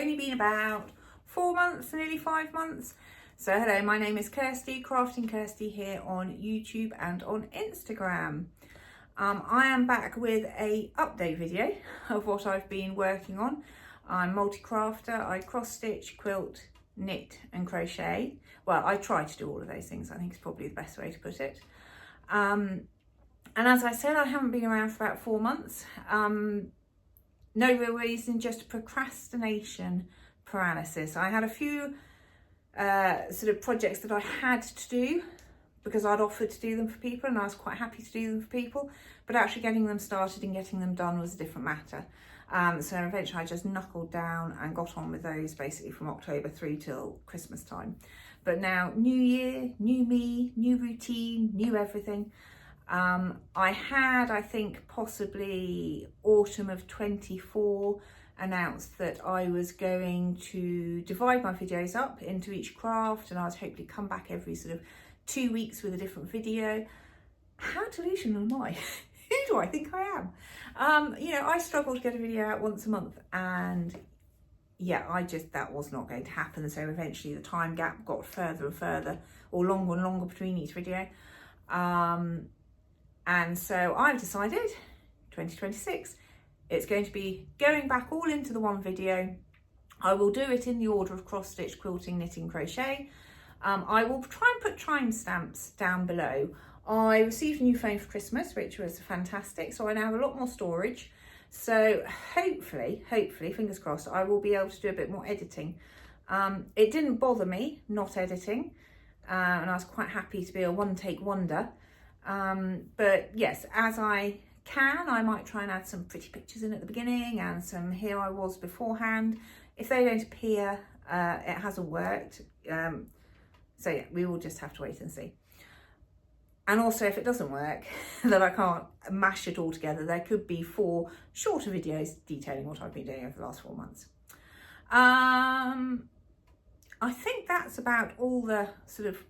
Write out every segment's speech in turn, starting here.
only been about 4 months, nearly 5 months. So hello, my name is Kirsty, Crafting Kirsty here on YouTube and on Instagram. I am back with a update video of what I've been working on. I'm multi-crafter, I cross stitch, quilt, knit and crochet. Well, I try to do all of those things, I think is probably the best way to put it. And as I said, I haven't been around for about 4 months. No real reason, just procrastination paralysis. I had a few sort of projects that I had to do because I'd offered to do them for people and I was quite happy to do them for people, but actually getting them started and getting them done was a different matter. So eventually I just knuckled down and got on with those basically from October through till Christmas time. But now, new year, new me, new routine, new everything. I had, I think, possibly autumn of 24 announced that I was going to divide my videos up into each craft and I was hopefully come back every sort of 2 weeks with a different video. How delusional am I? Who do I think I am? You know, I struggle to get a video out once a month and yeah, that was not going to happen. So eventually the time gap got further and further, or longer and longer between each video. And so I've decided 2026, it's going to be going back all into the one video. I will do it in the order of cross stitch, quilting, knitting, crochet. I will try and put timestamps down below. I received a new phone for Christmas, which was fantastic. So I now have a lot more storage. So hopefully, fingers crossed, I will be able to do a bit more editing. It didn't bother me not editing. And I was quite happy to be a one-take wonder. But yes, as I can, I might try and add some pretty pictures in at the beginning and some here I was beforehand. If they don't appear, it hasn't worked. So yeah, we will just have to wait and see. And also if it doesn't work, that I can't mash it all together, there could be 4 shorter videos detailing what I've been doing over the last 4 months. I think that's about all the sort of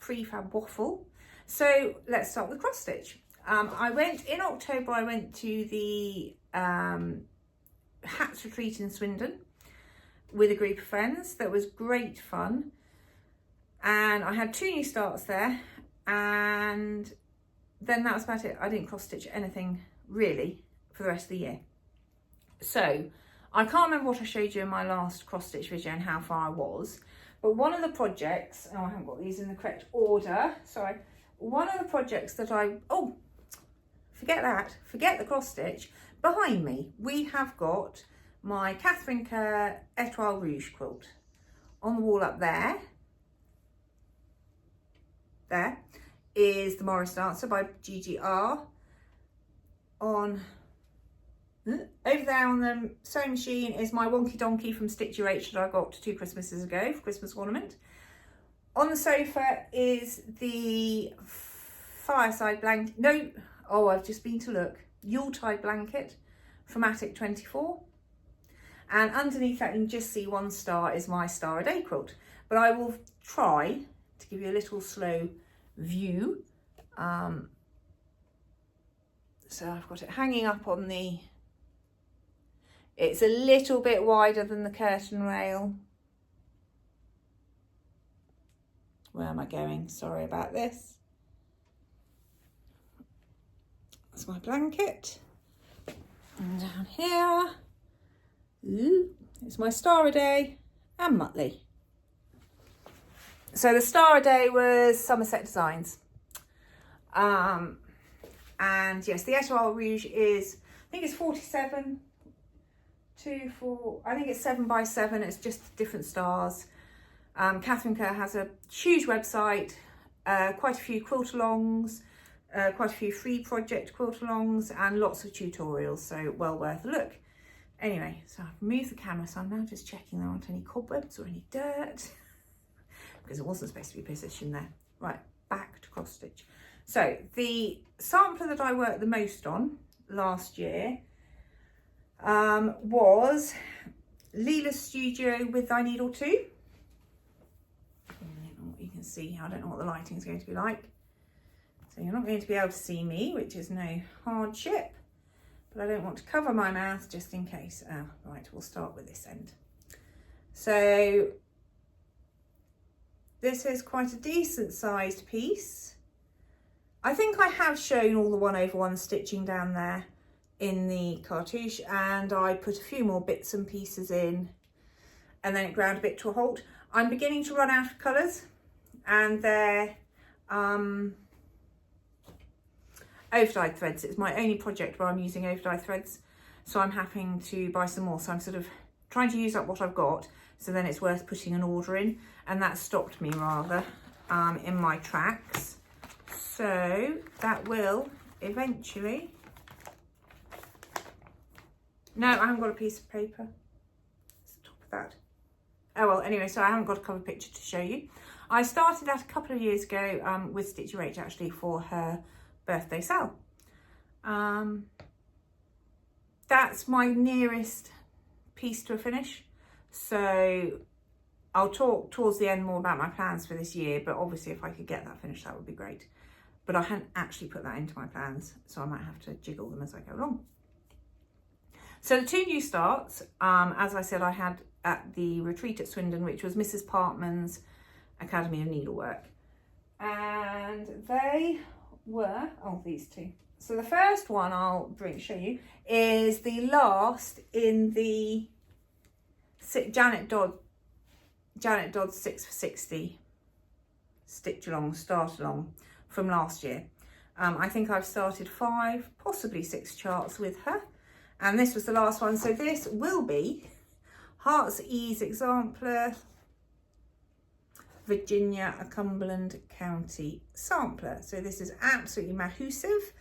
prefab waffle. So let's start with cross stitch. In October, I went to the Hats Retreat in Swindon with a group of friends. That was great fun. And I had 2 new starts there. And then that was about it. I didn't cross stitch anything really for the rest of the year. So I can't remember what I showed you in my last cross stitch video and how far I was. But one of the projects, oh, I haven't got these in the correct order. Sorry. One of the projects that forget the cross stitch. Behind me, we have got my Catherine Kerr Etoile Rouge quilt on the wall up there. There is the Morris Dancer by GGR. Over there on the sewing machine is my Wonky Donkey from Stitch Your H that I got 2 Christmases ago for Christmas ornament. On the sofa is the fireside blanket. No, oh, I've just been to look. Yuletide blanket from Attic 24. And underneath that, you can just see one star is my Star a Day quilt. But I will try to give you a little slow view. So I've got it hanging up on the... It's a little bit wider than the curtain rail. Where am I going? Sorry about this. That's my blanket. And down here, it's my Star a Day and Muttley. So the Star a Day was Somerset Designs. And yes, the Etoile Rouge is, I think it's 47, 2, 4, I think it's 7 by 7. It's just different stars. Catherine Kerr has a huge website, quite a few quilt-alongs, quite a few free project quilt-alongs and lots of tutorials, so well worth a look. Anyway, so I've moved the camera, so I'm now just checking there aren't any cobwebs or any dirt because it wasn't supposed to be positioned there. Right, back to cross stitch. So the sampler that I worked the most on last year was Leela's Studio with Thy Needle 2. I don't know what you can see. I don't know what the lighting is going to be like. So you're not going to be able to see me, which is no hardship. But I don't want to cover my mouth just in case. Right, we'll start with this end. So this is quite a decent sized piece. I think I have shown all the 1/1 stitching down there in the cartouche, and I put a few more bits and pieces in, and then it ground a bit to a halt. I'm beginning to run out of colours, and they're overdyed threads. It's my only project where I'm using overdyed threads, so I'm having to buy some more. So I'm sort of trying to use up what I've got, so then it's worth putting an order in, and that stopped me rather in my tracks. So that will eventually... No, I haven't got a piece of paper. Stop that. Oh well, anyway, so I haven't got a cover picture to show you. I started that a couple of years ago with Stitch Your H actually for her birthday sale. That's my nearest piece to a finish. So I'll talk towards the end more about my plans for this year, but obviously if I could get that finished, that would be great. But I hadn't actually put that into my plans, so I might have to jiggle them as I go along. So the two new starts, as I said, I had at the retreat at Swindon, which was Mrs. Parkman's Academy of Needlework. And they were, oh, these two. So the first one I'll show you is the last in the Janet Dodd 6 for 60 stitch along, start along from last year. I think I've started 5, possibly 6 charts with her. And this was the last one. So this will be Heart's Ease Exemplar, Virginia, a Cumberland County sampler. So this is absolutely massive,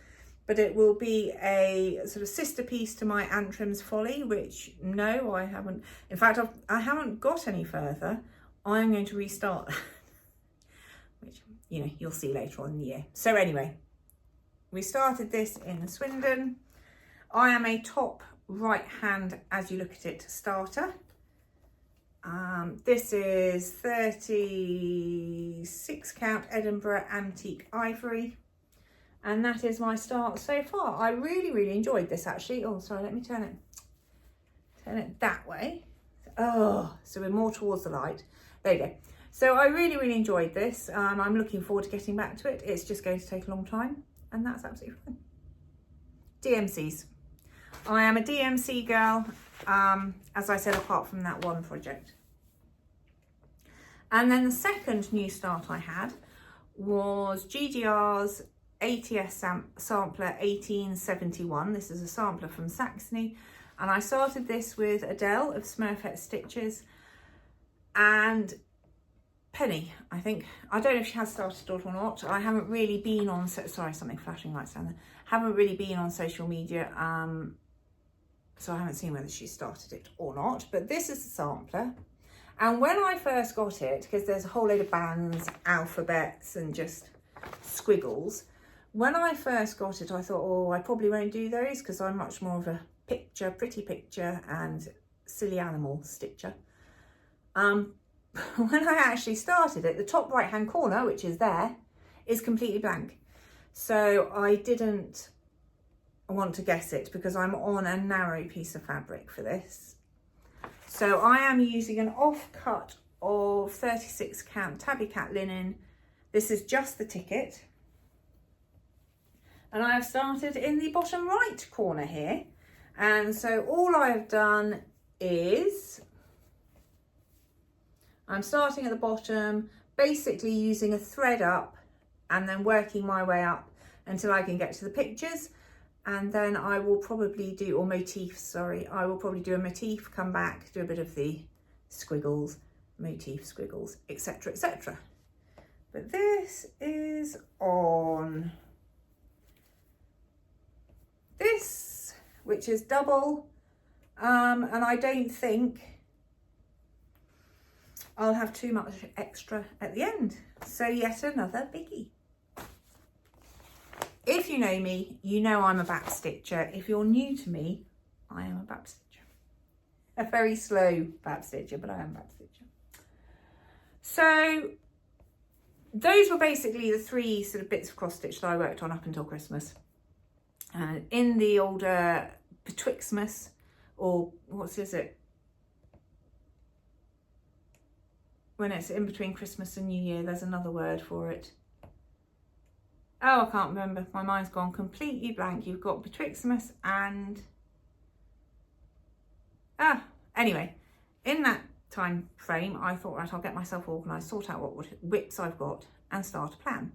but it will be a sort of sister piece to my Antrim's Folly, which no, I haven't. In fact, I haven't got any further. I'm going to restart that, which, you know, you'll see later on in the year. So anyway, we started this in Swindon. I am a top right hand, as you look at it, starter. This is 36 count Edinburgh Antique Ivory, and that is my start so far. I really enjoyed this actually. Oh, sorry, let me turn it that way. Oh, so we're more towards the light. There you go. So I really enjoyed this. I'm looking forward to getting back to it. It's just going to take a long time, and that's absolutely fine. DMCs. I am a DMC girl, as I said, apart from that one project. And then the second new start I had was GGR's ATS sampler 1871. This is a sampler from Saxony, and I started this with Adele of Smurfette Stitches and Penny, I think. I don't know if she has started it or not. I haven't really been on, sorry, something flashing lights down there. Haven't really been on social media, so I haven't seen whether she started it or not, but this is the sampler. And when I first got it, because there's a whole load of bands, alphabets and just squiggles, when I first got it, I thought, oh, I probably won't do those because I'm much more of a picture, pretty picture and silly animal stitcher. When I actually started it, the top right hand corner, which is there, is completely blank. So I didn't want to guess it because I'm on a narrow piece of fabric for this. So I am using an offcut of 36 count Tabby Cat linen. This is just the ticket. And I have started in the bottom right corner here. And so all I have done is, I'm starting at the bottom, basically using a thread up and then working my way up until I can get to the pictures. And then I will probably do, or motif, sorry, I will probably do a motif, come back, do a bit of the squiggles, motif, squiggles, etc, etc. But this is on this, which is double, and I don't think I'll have too much extra at the end. So yet another biggie. If you know me, you know I'm a back stitcher. If you're new to me, I am a back stitcher. A very slow back stitcher, but I am a back stitcher. So those were basically the 3 sort of bits of cross stitch that I worked on up until Christmas. In the older Betwixtmas, or what is it? when it's in between Christmas and New Year, there's another word for it. Oh, I can't remember. My mind's gone completely blank. You've got Betwixtmas and... Anyway, in that time frame, I thought, right, I'll get myself organised, sort out what whips I've got and start a plan.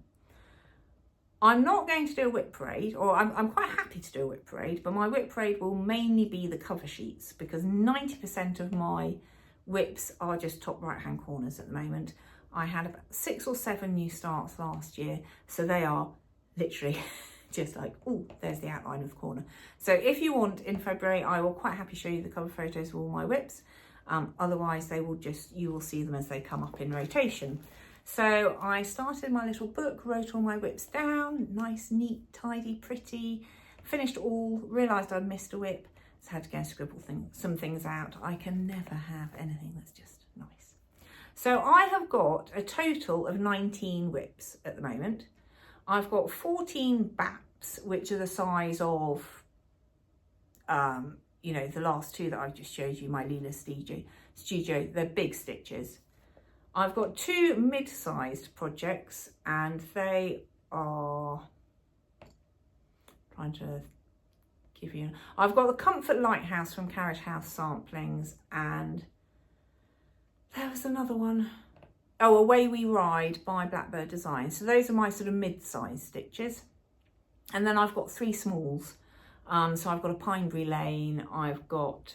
I'm not going to do a whip parade, or I'm quite happy to do a whip parade, but my whip parade will mainly be the cover sheets because 90% of my whips are just top right hand corners at the moment. I had about 6 or 7 new starts last year, so they are literally just like, oh, there's the outline of the corner. So if you want, in February, I will quite happily show you the cover photos of all my whips. Otherwise, you will see them as they come up in rotation. So I started my little book, wrote all my whips down, nice, neat, tidy, pretty, finished all, realised I'd missed a whip, so I had to go and scribble some things out. I can never have anything that's just nice. So I have got a total of 19 whips at the moment. I've got 14 BAPs, which are the size of, you know, the last 2 that I just showed you, my Leela Studio, they're big stitches. I've got 2 mid-sized projects and they are, trying to give you, I've got the Comfort Lighthouse from Carriage House Samplings, and there was another one. Oh, Away We Ride by Blackbird Design. So those are my sort of mid-sized stitches. And then I've got 3 smalls. So I've got a Pineberry Lane, I've got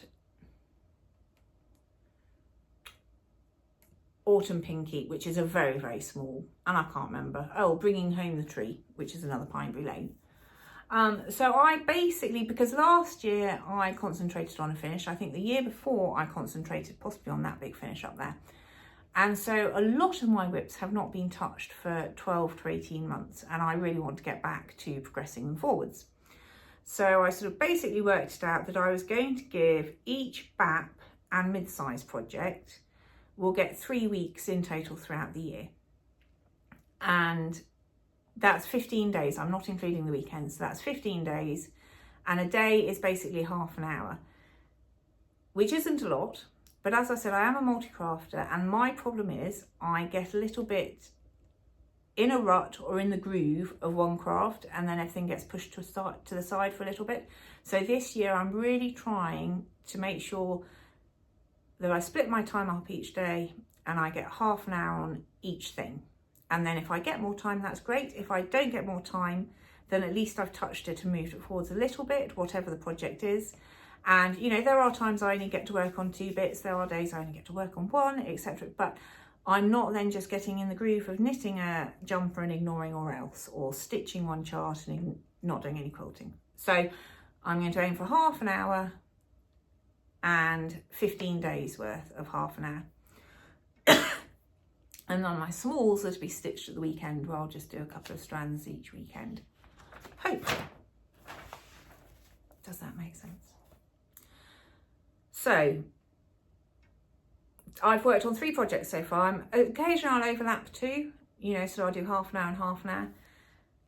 Autumn Pinky, which is a very, very small, and I can't remember. Oh, Bringing Home the Tree, which is another Pineberry Lane. So I basically, because last year I concentrated on a finish, I think the year before I concentrated possibly on that big finish up there. And so a lot of my whips have not been touched for 12 to 18 months, and I really want to get back to progressing them forwards. So I sort of basically worked it out that I was going to give each BAP and mid-size project will get 3 weeks in total throughout the year. And that's 15 days. I'm not including the weekends. So that's 15 days. And a day is basically half an hour, which isn't a lot. But as I said, I am a multi-crafter, and my problem is I get a little bit in a rut or in the groove of one craft, and then everything gets pushed to the side for a little bit. So this year I'm really trying to make sure that I split my time up each day and I get half an hour on each thing. And then if I get more time, that's great. If I don't get more time, then at least I've touched it and moved it forwards a little bit, whatever the project is. And, you know, there are times I only get to work on 2 bits. There are days I only get to work on 1, etc. But I'm not then just getting in the groove of knitting a jumper and ignoring all else, or stitching one chart and not doing any quilting. So I'm going to aim for half an hour and 15 days worth of half an hour. And on my smalls are to be stitched at the weekend, where I'll just do a couple of strands each weekend. Hopefully. Does that make sense? So I've worked on 3 projects so far. Occasionally I'll overlap 2, you know, so I'll do half an hour and half an hour.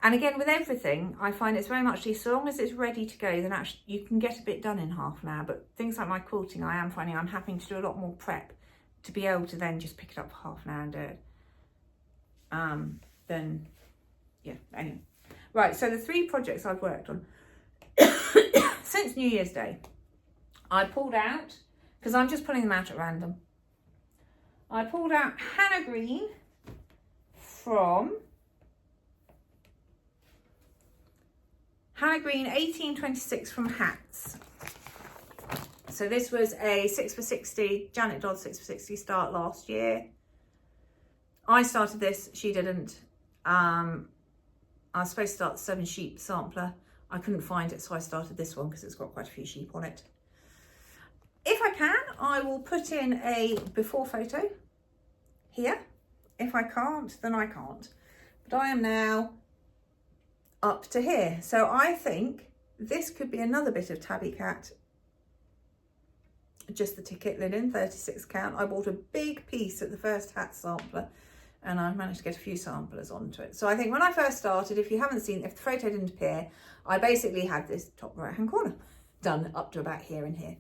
And again, with everything, I find it's very much, as long as it's ready to go, then actually you can get a bit done in half an hour. But things like my quilting, I am finding I'm having to do a lot more prep to be able to then just pick it up for half an hour and do it. Then, yeah, anyway. Right, so the 3 projects I've worked on since New Year's Day, I pulled out, because I'm just pulling them out at random, I pulled out Hannah Green from Hannah Green 1826 from Hats. So this was a 6x60, Janet Dodd 6x60 start last year. I started this, she didn't. I was supposed to start the 7 sheep sampler. I couldn't find it, so I started this one because it's got quite a few sheep on it. If I can, I will put in a before photo here. If I can't, then I can't. But I am now up to here. So I think this could be another bit of Tabby Cat. Just the ticket linen, 36 count. I bought a big piece at the first hat sampler, and I've managed to get a few samplers onto it. So I think when I first started, if you haven't seen, if the photo didn't appear, I basically had this top right hand corner done up to about here and here.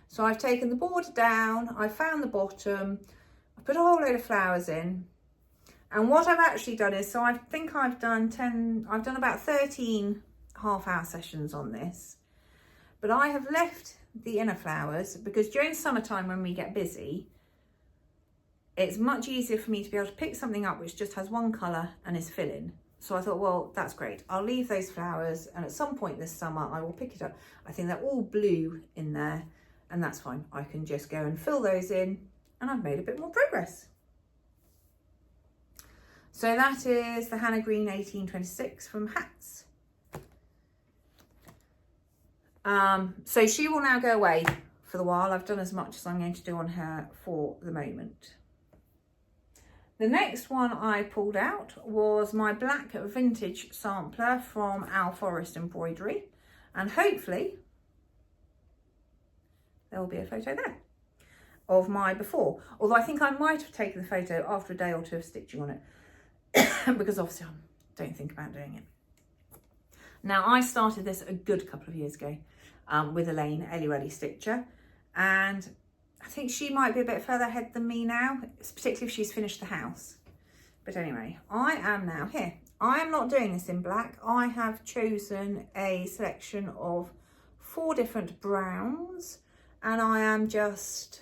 So I've taken the border down, I found the bottom, I put a whole load of flowers in, and what I've actually done is, so I think I've done about 13 half-hour sessions on this, but I have left the inner flowers because during summertime when we get busy, it's much easier for me to be able to pick something up which just has one colour and is filling. So I thought, well, that's great. I'll leave those flowers, and at some point this summer I will pick it up. I think they're all blue in there, and that's fine. I can just go and fill those in, and I've made a bit more progress. So that is the Hannah Green 1826 from Hats. So she will now go away for the while. I've done as much as I'm going to do on her for the moment. The next one I pulled out was my black vintage sampler from Owl Forest Embroidery, and hopefully there will be a photo there of my before, although I think I might have taken the photo after a day or two of stitching on it because obviously I don't think about doing it. Now, I started this a good couple of years ago with Elaine, Ellie Ready Stitcher, and I think she might be a bit further ahead than me now, particularly if she's finished the house. But anyway, I am now here. I am not doing this in black. I have chosen a selection of 4 different browns, and I am just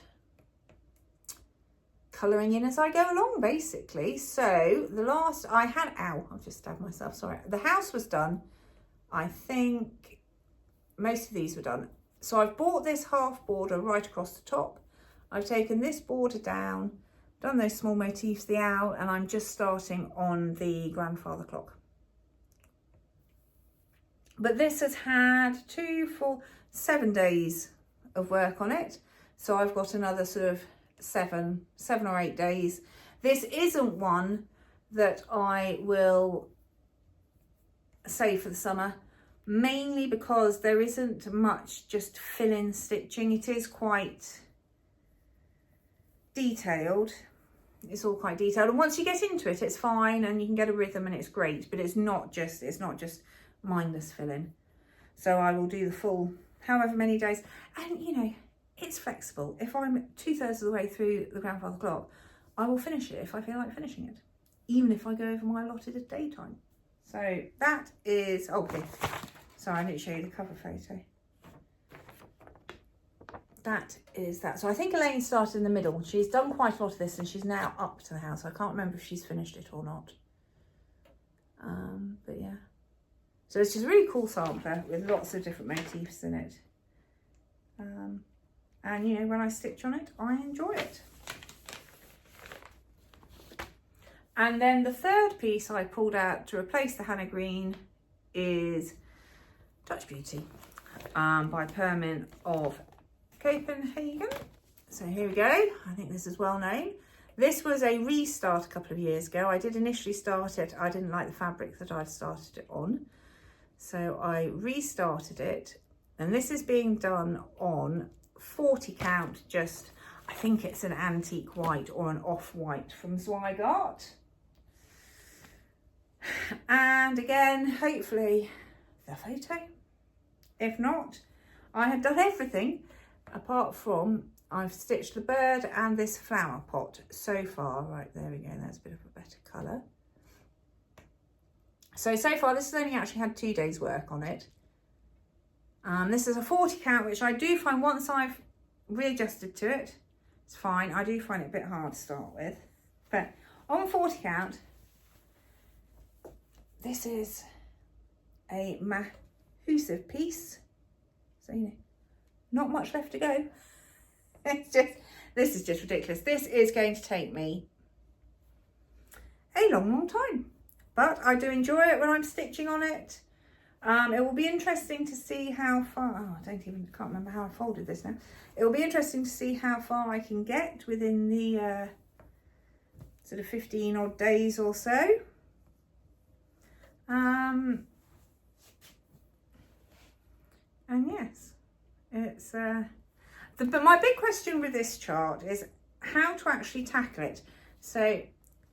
colouring in as I go along, basically. So the last I had, I've just stabbed myself, sorry. The house was done. I think most of these were done. So I've bought this half border right across the top. I've taken this border down, done those small motifs, the owl, and I'm just starting on the grandfather clock. But this has had 2, 4, 7 days of work on it. So I've got another sort of 7 or 8 days. This isn't one that I will save for the summer, mainly because there isn't much just fill-in stitching. It is quite detailed. It's all quite detailed, and once you get into it, it's fine and you can get a rhythm and it's great, but it's not just mindless fill-in. So I will do the full however many days, and you know, it's flexible. If I'm 2/3 of the way through the grandfather clock, I will finish it if I feel like finishing it, even if I go over my allotted daytime. So that is okay. Sorry, I didn't show you the cover photo. That is that. So I think Elaine started in the middle. She's done quite a lot of this, and she's now up to the house. I can't remember if she's finished it or not. But yeah. So it's just a really cool sampler with lots of different motifs in it. And you know, when I stitch on it, I enjoy it. And then the third piece I pulled out to replace the Hannah Green is Touch Beauty by Permin of Copenhagen. So here we go. I think this is well known. This was a restart a couple of years ago. I did initially start it. I didn't like the fabric that I'd started it on, so I restarted it, and this is being done on 40 count, just I think it's an antique white or an off-white from Zweigart. And again, hopefully the photo. If not, I have done everything apart from I've stitched the bird and this flower pot so far. Right, there we go, that's a bit of a better colour. So far this has only actually had 2 days work on it. This is a 40 count, which I do find once I've readjusted to it, it's fine. I do find it a bit hard to start with, but on 40 count, this is a massive piece. So, you know, not much left to go. This is just ridiculous. This is going to take me a long time, but I do enjoy it when I'm stitching on it. It will be interesting to see how far, can't remember how I folded this now. It will be interesting to see how far I can get within the sort of 15 odd days or so. And yes, it's but my big question with this chart is how to actually tackle it. So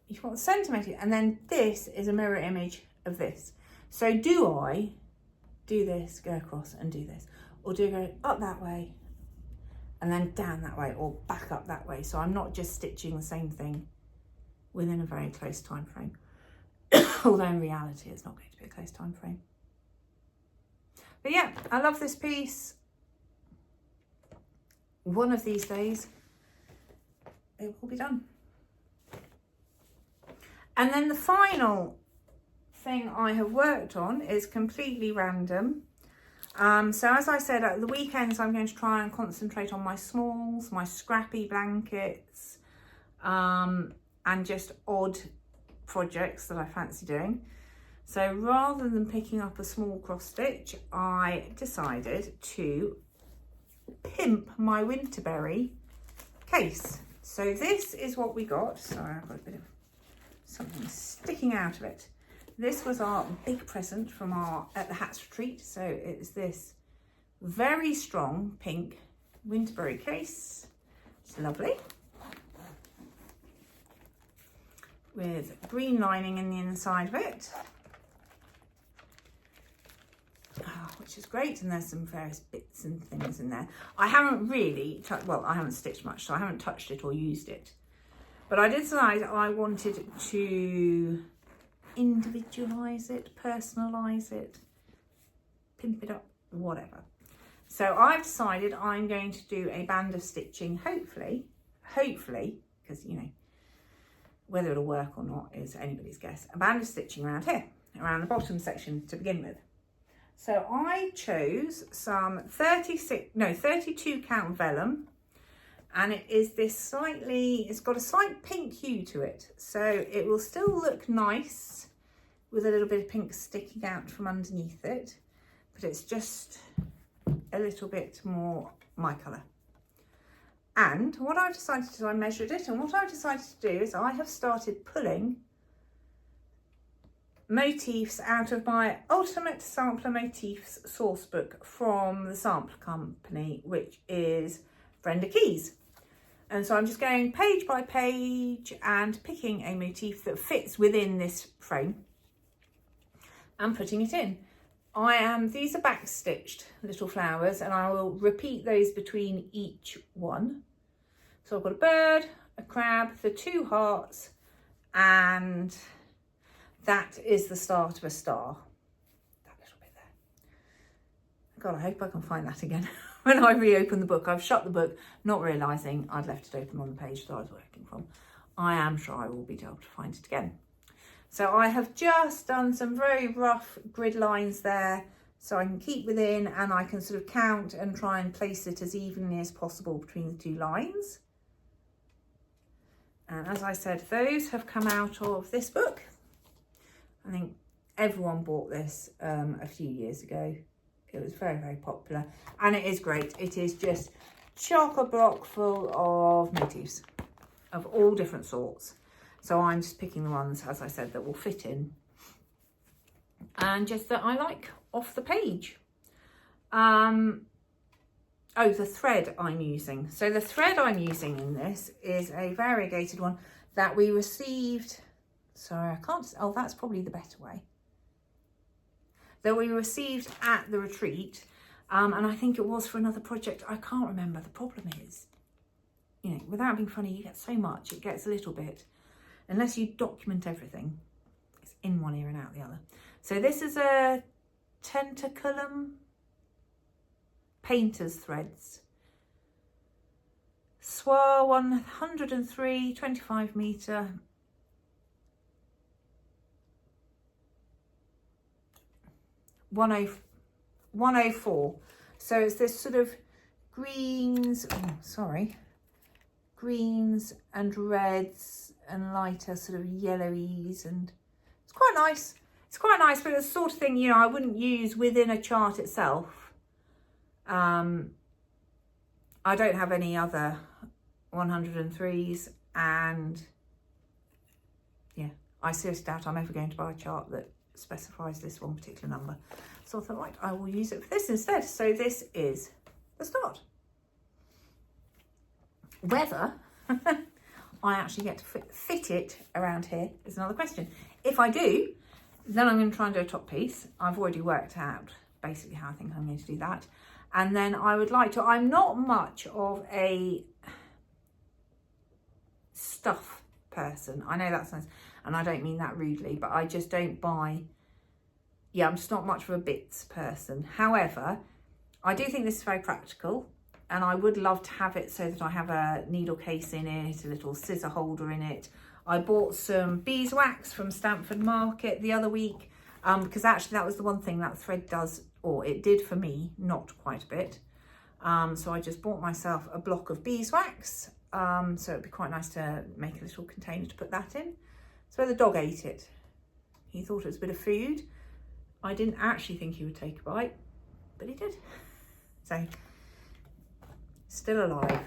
you've got the centimetre, and then this is a mirror image of this. So do I do this, go across and do this, or do I go up that way and then down that way or back up that way. So I'm not just stitching the same thing within a very close time frame. Although in reality it's not going to be a close time frame. But yeah, I love this piece. One of these days it will be done. And then the final thing I have worked on is completely random. So as I said, at the weekends I'm going to try and concentrate on my smalls, my scrappy blankets, and just odd projects that I fancy doing. So rather than picking up a small cross stitch, I decided to pimp my Winterberry case. So this is what we got. Sorry, I've got a bit of something sticking out of it. This was our big present from at the Hats Retreat. So it's this very strong pink Winterberry case. It's lovely. With green lining in the inside of it. Which is great, and there's some various bits and things in there. I haven't really, well, I haven't stitched much, so I haven't touched it or used it. But I did decide I wanted to individualise it, personalise it, pimp it up, whatever. So I've decided I'm going to do a band of stitching, hopefully, because, you know, whether it'll work or not is anybody's guess. A band of stitching around here, around the bottom section to begin with. So I chose some 32 count vellum, and it is this it's got a slight pink hue to it. So it will still look nice with a little bit of pink sticking out from underneath it, but it's just a little bit more my colour. And what I've decided to do, I measured it, and what I've decided to do is I have started pulling motifs out of my Ultimate Sampler Motifs source book from the sampler company, which is Brenda Keys. And so I'm just going page by page and picking a motif that fits within this frame and putting it in. These are back stitched little flowers, and I will repeat those between each one. So I've got a bird, a crab, the 2 hearts, and that is the start of a star. That little bit there. God, I hope I can find that again when I reopen the book. I've shut the book, not realising I'd left it open on the page that I was working from. I am sure I will be able to find it again. So I have just done some very rough grid lines there, so I can keep within, and I can sort of count and try and place it as evenly as possible between the 2 lines. And as I said, those have come out of this book. I think everyone bought this a few years ago. It was very, very popular, and it is great. It is just chock-a-block full of motifs of all different sorts. So I'm just picking the ones, as I said, that will fit in and just that I like off the page. Oh, the thread I'm using. So the thread I'm using in this is a variegated one that we received. Sorry, I can't, oh, that's probably the better way. That we received at the retreat, and I think it was for another project. I can't remember. The problem is, you know, without being funny, you get so much, it gets a little bit, unless you document everything, it's in one ear and out the other. So this is a Tentaculum Painter's Threads. Soie 103, 25 metre. $104. So it's this sort of greens, greens and reds and lighter sort of yellowies, and it's quite nice. It's quite nice, but it's the sort of thing, you know, I wouldn't use within a chart itself. I don't have any other 103s, and yeah, I seriously doubt I'm ever going to buy a chart that specifies this one particular number. So I thought, right, I will use it for this instead. So this is the start. Whether I actually get to fit it around here is another question. If I do, then I'm going to try and do a top piece. I've already worked out basically how I think I'm going to do that. And then I would like to, I'm not much of a stuff person. I know that sounds, and I don't mean that rudely, but I just don't buy, yeah, I'm just not much of a bits person. However, I do think this is very practical, and I would love to have it so that I have a needle case in it, a little scissor holder in it. I bought some beeswax from Stamford Market the other week, because actually that was the one thing that thread does, or it did for me, not quite a bit. So I just bought myself a block of beeswax. So it'd be quite nice to make a little container to put that in. So the dog ate it. He thought it was a bit of food. I didn't actually think he would take a bite, but he did. So, still alive.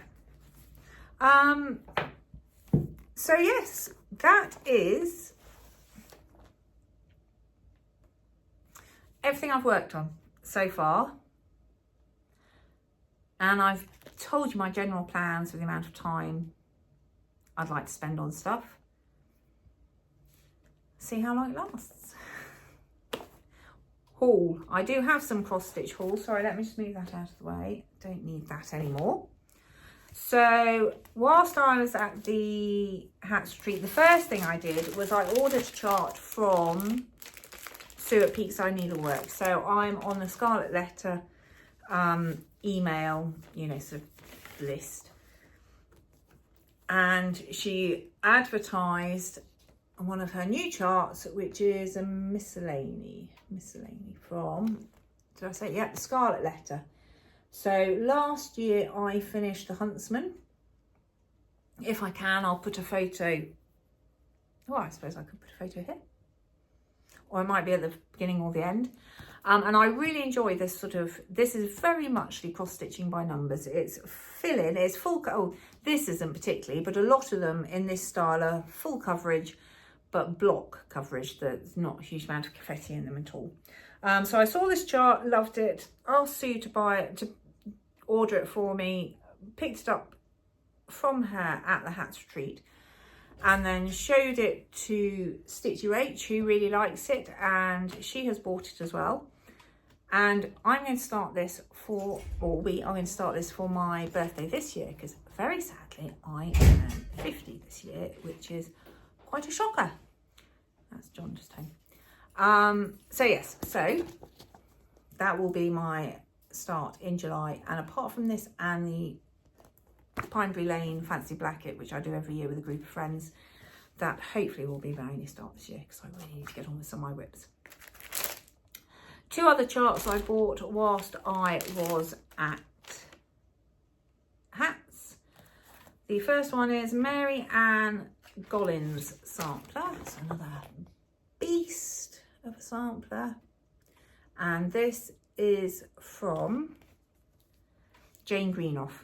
So yes, that is everything I've worked on so far. And I've told you my general plans for the amount of time I'd like to spend on stuff. See how long it lasts. Haul. I do have some cross stitch haul. Sorry, let me just move that out of the way. Don't need that anymore. So whilst I was at the Hats Retreat, the first thing I did was I ordered a chart from Sue at Peakside Needlework. So I'm on the Scarlet Letter email, you know, sort of list. And she advertised one of her new charts, which is a miscellany from, did I say, yeah, Scarlet Letter. So last year I finished the Huntsman. If I can, I'll put a photo. Oh, I suppose I could put a photo here. Or it might be at the beginning or the end. And I really enjoy this sort of, this is very muchly cross stitching by numbers. It's fill-in, it's full, oh, this isn't particularly, but a lot of them in this style are full coverage, but block coverage. There's not a huge amount of confetti in them at all. So I saw this chart, loved it, asked Sue to buy it, to order it for me, picked it up from her at the Hats Retreat, and then showed it to Stitchy H, who really likes it, and she has bought it as well. And I'm going to start this for, or we are going to start this for my birthday this year, because very sadly I am 50 this year, which is quite a shocker. That's John just home. So yes, so that will be my start in July. And apart from this and the Pineberry Lane Fancy Blacket, which I do every year with a group of friends, that hopefully will be my only start this year, because I really need to get on with some of my whips. Two other charts I bought whilst I was at Hats. The first one is Mary Ann Gollins sampler. It's another beast of a sampler. And this is from Jane Greenough.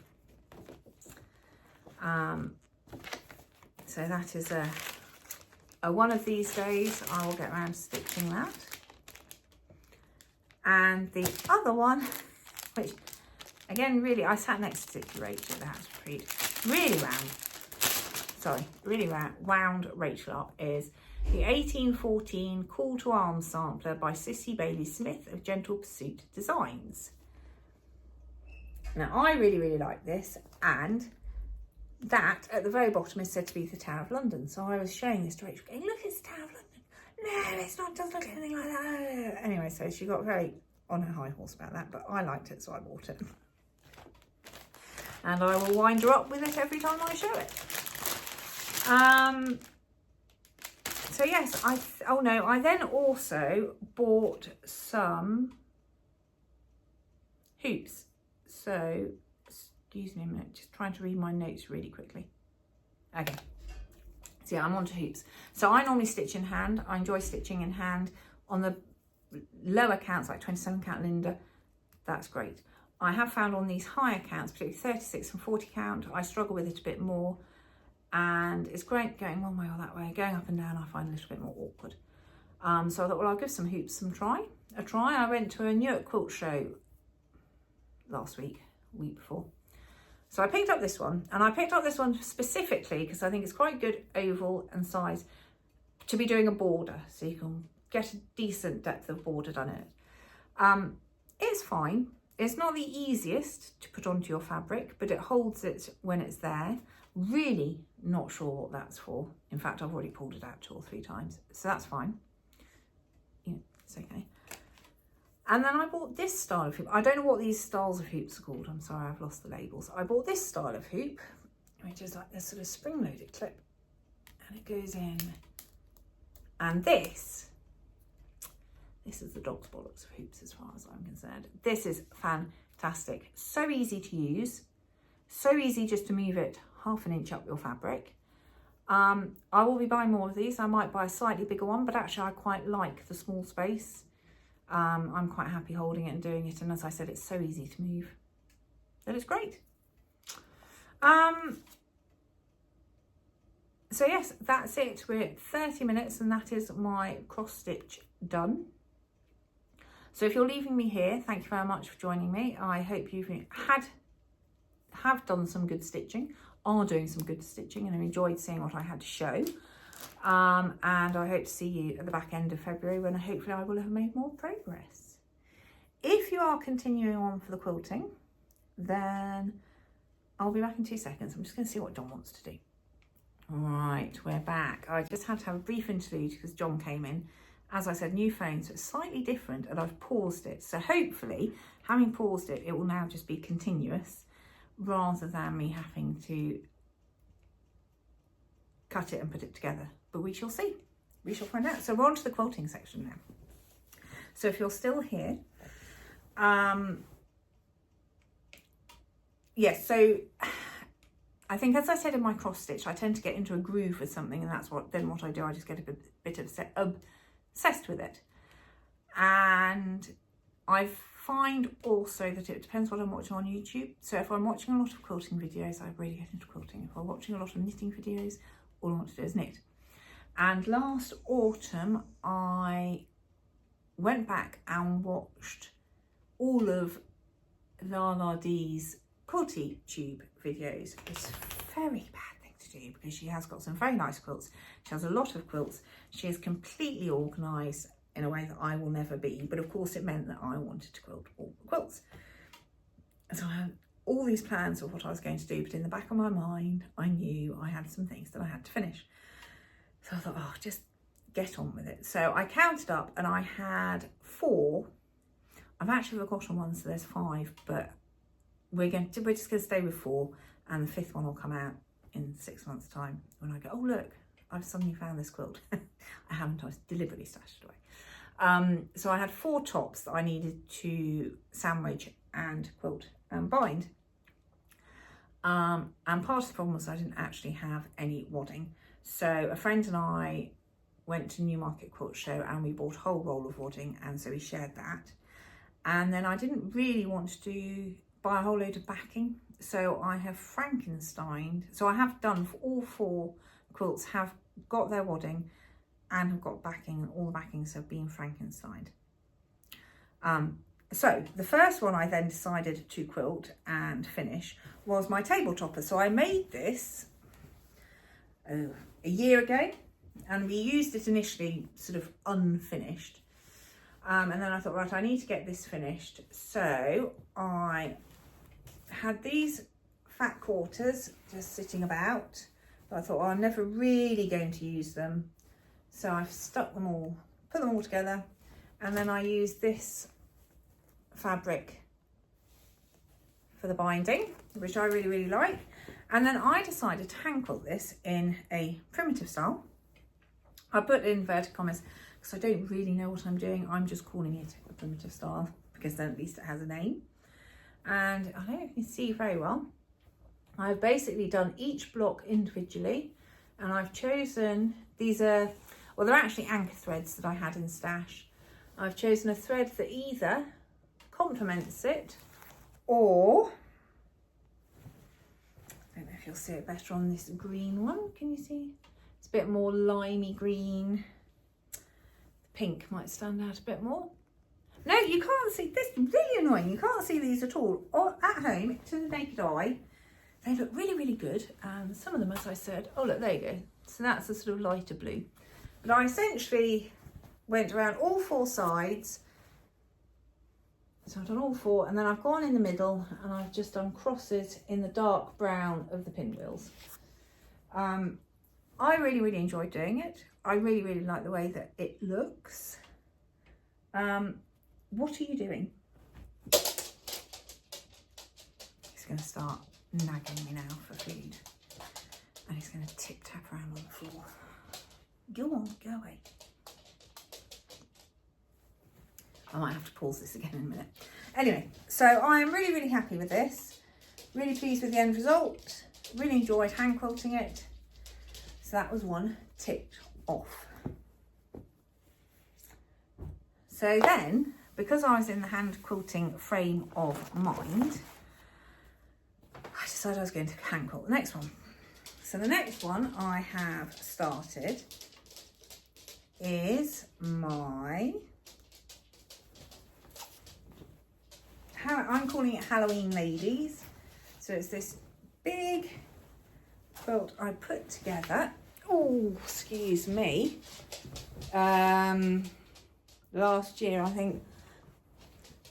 So that is a one of these days I will get around to stitching that. And the other one, which again, really, I sat next to Stitchy Rachel at the Hats Retreat, really wound Rachel up, is the 1814 Call to Arms sampler by Cissy Bailey Smith of Gentle Pursuit Designs. Now, I really like this, and that at the very bottom is said to be the Tower of London. So I was showing this to Rachel, going, look, it's the Tower of London. No, it's not, doesn't look anything like that. Anyway, so she got very on her high horse about that, but I liked it, so I bought it. And I will wind her up with it every time I show it. So yes, I then also bought some hoops. So, excuse me a minute, just trying to read my notes really quickly. Okay. So yeah, I'm on to hoops. So I normally stitch in hand. I enjoy stitching in hand. On the lower counts, like 27 count Linda, that's great. I have found on these higher counts, particularly 36 and 40 count, I struggle with it a bit more. And it's great going one way or that way. Going up and down, I find a little bit more awkward. So I thought, well, I'll give some hoops a try. I went to a Newark quilt show last week before. So I picked up this one, and I picked up this one specifically because I think it's quite good oval and size to be doing a border, so you can get a decent depth of border done in it. It's fine. It's not the easiest to put onto your fabric, but it holds it when it's there. Really not sure what that's for. In fact, I've already pulled it out 2 or 3 times, so that's fine. Yeah, it's okay. And then I bought this style of hoop. I don't know what these styles of hoops are called. I'm sorry, I've lost the labels. I bought this style of hoop, which is like this sort of spring-loaded clip, and it goes in. And this is the dog's bollocks of hoops as far as I'm concerned. This is fantastic. So easy to use. So easy just to move it 1/2 inch up your fabric. I will be buying more of these. I might buy a slightly bigger one, but actually I quite like the small space. I'm quite happy holding it and doing it. And as I said, it's so easy to move that it's great. So yes, that's it. We're at 30 minutes and that is my cross stitch done. So if you're leaving me here, thank you very much for joining me. I hope you've have done some good stitching, are doing some good stitching, and have enjoyed seeing what I had to show. And I hope to see you at the back end of February when hopefully I will have made more progress. If you are continuing on for the quilting, then I'll be back in 2 seconds. I'm just going to see what John wants to do. Right, we're back. I just had to have a brief interlude because John came in. As I said, new phone, so it's slightly different, and I've paused it. So hopefully, having paused it, it will now just be continuous rather than me having to cut it and put it together. But we shall see. We shall find out. So we're on to the quilting section now. So if you're still here, yes, so I think, as I said in my cross stitch, I tend to get into a groove with something, and that's what I do. I just get a bit obsessed with it. And I find also that it depends what I'm watching on YouTube. So if I'm watching a lot of quilting videos, I really get into quilting. If I'm watching a lot of knitting videos, all I want to do is knit. And last autumn, I went back and watched all of La Dee's Quiltube videos. It's a very bad thing to do because she has got some very nice quilts. She has a lot of quilts. She is completely organised in a way that I will never be. But of course it meant that I wanted to quilt all the quilts. So I had all these plans of what I was going to do, but in the back of my mind, I knew I had some things that I had to finish. So I thought, oh, just get on with it. So I counted up and I had 4. I've actually forgotten one, so there's 5, but we're just going to stay with 4, and the 5th one will come out in 6 months' time when I go, oh look, I've suddenly found this quilt. I haven't, I deliberately stashed it away. So I had 4 tops that I needed to sandwich and quilt and bind. And part of the problem was I didn't actually have any wadding. So a friend and I went to Newmarket Quilt Show and we bought a whole roll of wadding, and so we shared that. And then I didn't really want to buy a whole load of backing, so I have Frankensteined. So I have done for all 4 quilts, have got their wadding and have got backing, and all the backings have been Frankensteined. So the first one I then decided to quilt and finish was my table topper. So I made this a year ago, and we used it initially sort of unfinished. And then I thought, right, I need to get this finished. So I had these fat quarters just sitting about. But I thought, well, I'm never really going to use them. So I've stuck them all, put them all together. And then I used this fabric for the binding, which I really, really like. And then I decided to hand quilt this in a primitive style. I put in inverted commas because I don't really know what I'm doing. I'm just calling it a primitive style because then at least it has a name. And I don't know if you can see very well. I've basically done each block individually, and I've chosen, these are, well, they're actually anchor threads that I had in stash. I've chosen a thread that either complements it, or, I don't know if you'll see it better on this green one. Can you see? It's a bit more limey green. The pink might stand out a bit more. No, you can't see, this is really annoying. You can't see these at all. Or at home, to the naked eye, they look really, really good. And some of them, as I said, oh look, there you go. So that's a sort of lighter blue. But I essentially went around all 4 sides, So I've done all 4, and then I've gone in the middle and I've just done crosses in the dark brown of the pinwheels. I really enjoyed doing it. I really like the way that it looks. What are you doing? He's going to start nagging me now for food, and he's going to tip tap around on the floor. Go on, go away. I might have to pause this again in a minute. Anyway, so I am really happy with this. Really pleased with the end result. Really enjoyed hand quilting it. So that was one ticked off. So then, because I was in the hand quilting frame of mind, I decided I was going to hand quilt the next one. So the next one I have started is my, I'm calling it Halloween Ladies. So it's this big quilt I put together. Oh, excuse me. Last year, I think,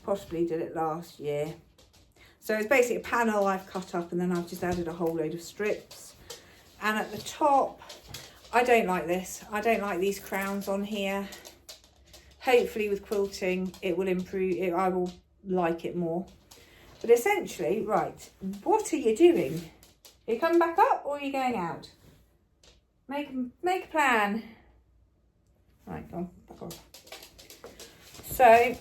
possibly did it last year. So it's basically a panel I've cut up, and then I've just added a whole load of strips. And at the top, I don't like this. I don't like these crowns on here. Hopefully with quilting, it will improve it. I will like it more. But essentially, right, what are you doing? Are you coming back up or are you going out? Make a plan. Right, go on, back off. So,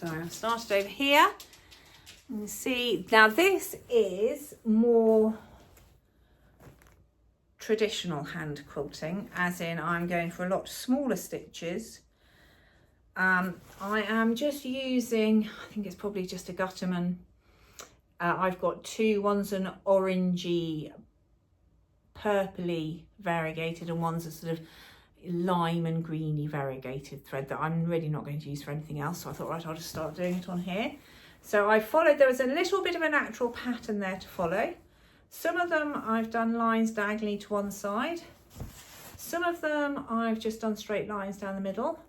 I've started over here. You can see, now this is more traditional hand quilting, as in I'm going for a lot smaller stitches. I am just using, I think it's probably just a Gutterman. I've got 2, one's an orangey, purpley variegated, and one's a sort of lime and greeny variegated thread that I'm really not going to use for anything else. So I thought, right, I'll just start doing it on here. So I followed, there was a little bit of a natural pattern there to follow. Some of them I've done lines diagonally to one side. Some of them I've just done straight lines down the middle.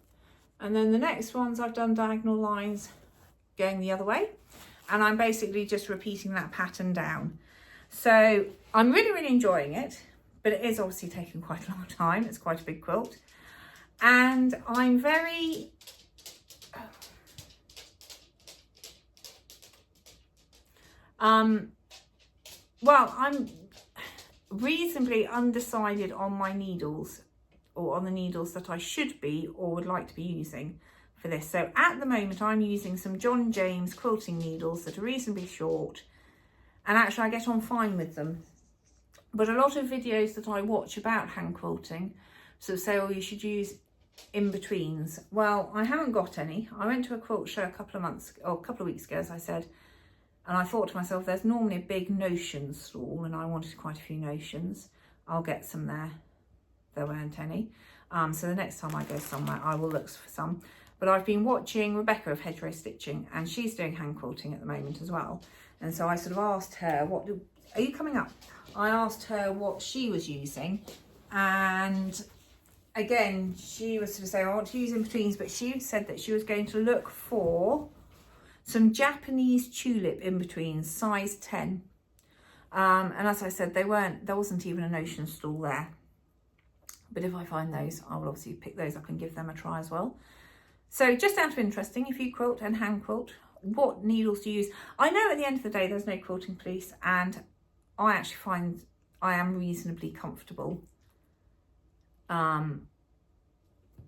And then the next ones I've done diagonal lines going the other way. And I'm basically just repeating that pattern down. So I'm really enjoying it, but it is obviously taking quite a long time. It's quite a big quilt. And I'm very, well, I'm reasonably undecided on my needles, or on the needles that I should be or would like to be using for this. So at the moment I'm using some John James quilting needles that are reasonably short, and actually I get on fine with them. But a lot of videos that I watch about hand quilting sort of say, oh, you should use in-betweens. Well, I haven't got any. I went to a quilt show a couple of weeks ago, as I said, and I thought to myself, there's normally a big notion stall, and I wanted quite a few notions. I'll get some there. There weren't any. So the next time I go somewhere, I will look for some. But I've been watching Rebecca of Hedgerow Stitching, and she's doing hand quilting at the moment as well. And so I sort of asked her, are you coming up? I asked her what she was using, and again, she was sort of saying, I want to use in-betweens, but she said that she was going to look for some Japanese tulip in-betweens, size 10. And as I said, there wasn't even a notion stall there. But if I find those, I will obviously pick those up and give them a try as well. So just out of interest, if you quilt and hand quilt, what needles do you use? I know at the end of the day, there's no quilting police, and I actually find I am reasonably comfortable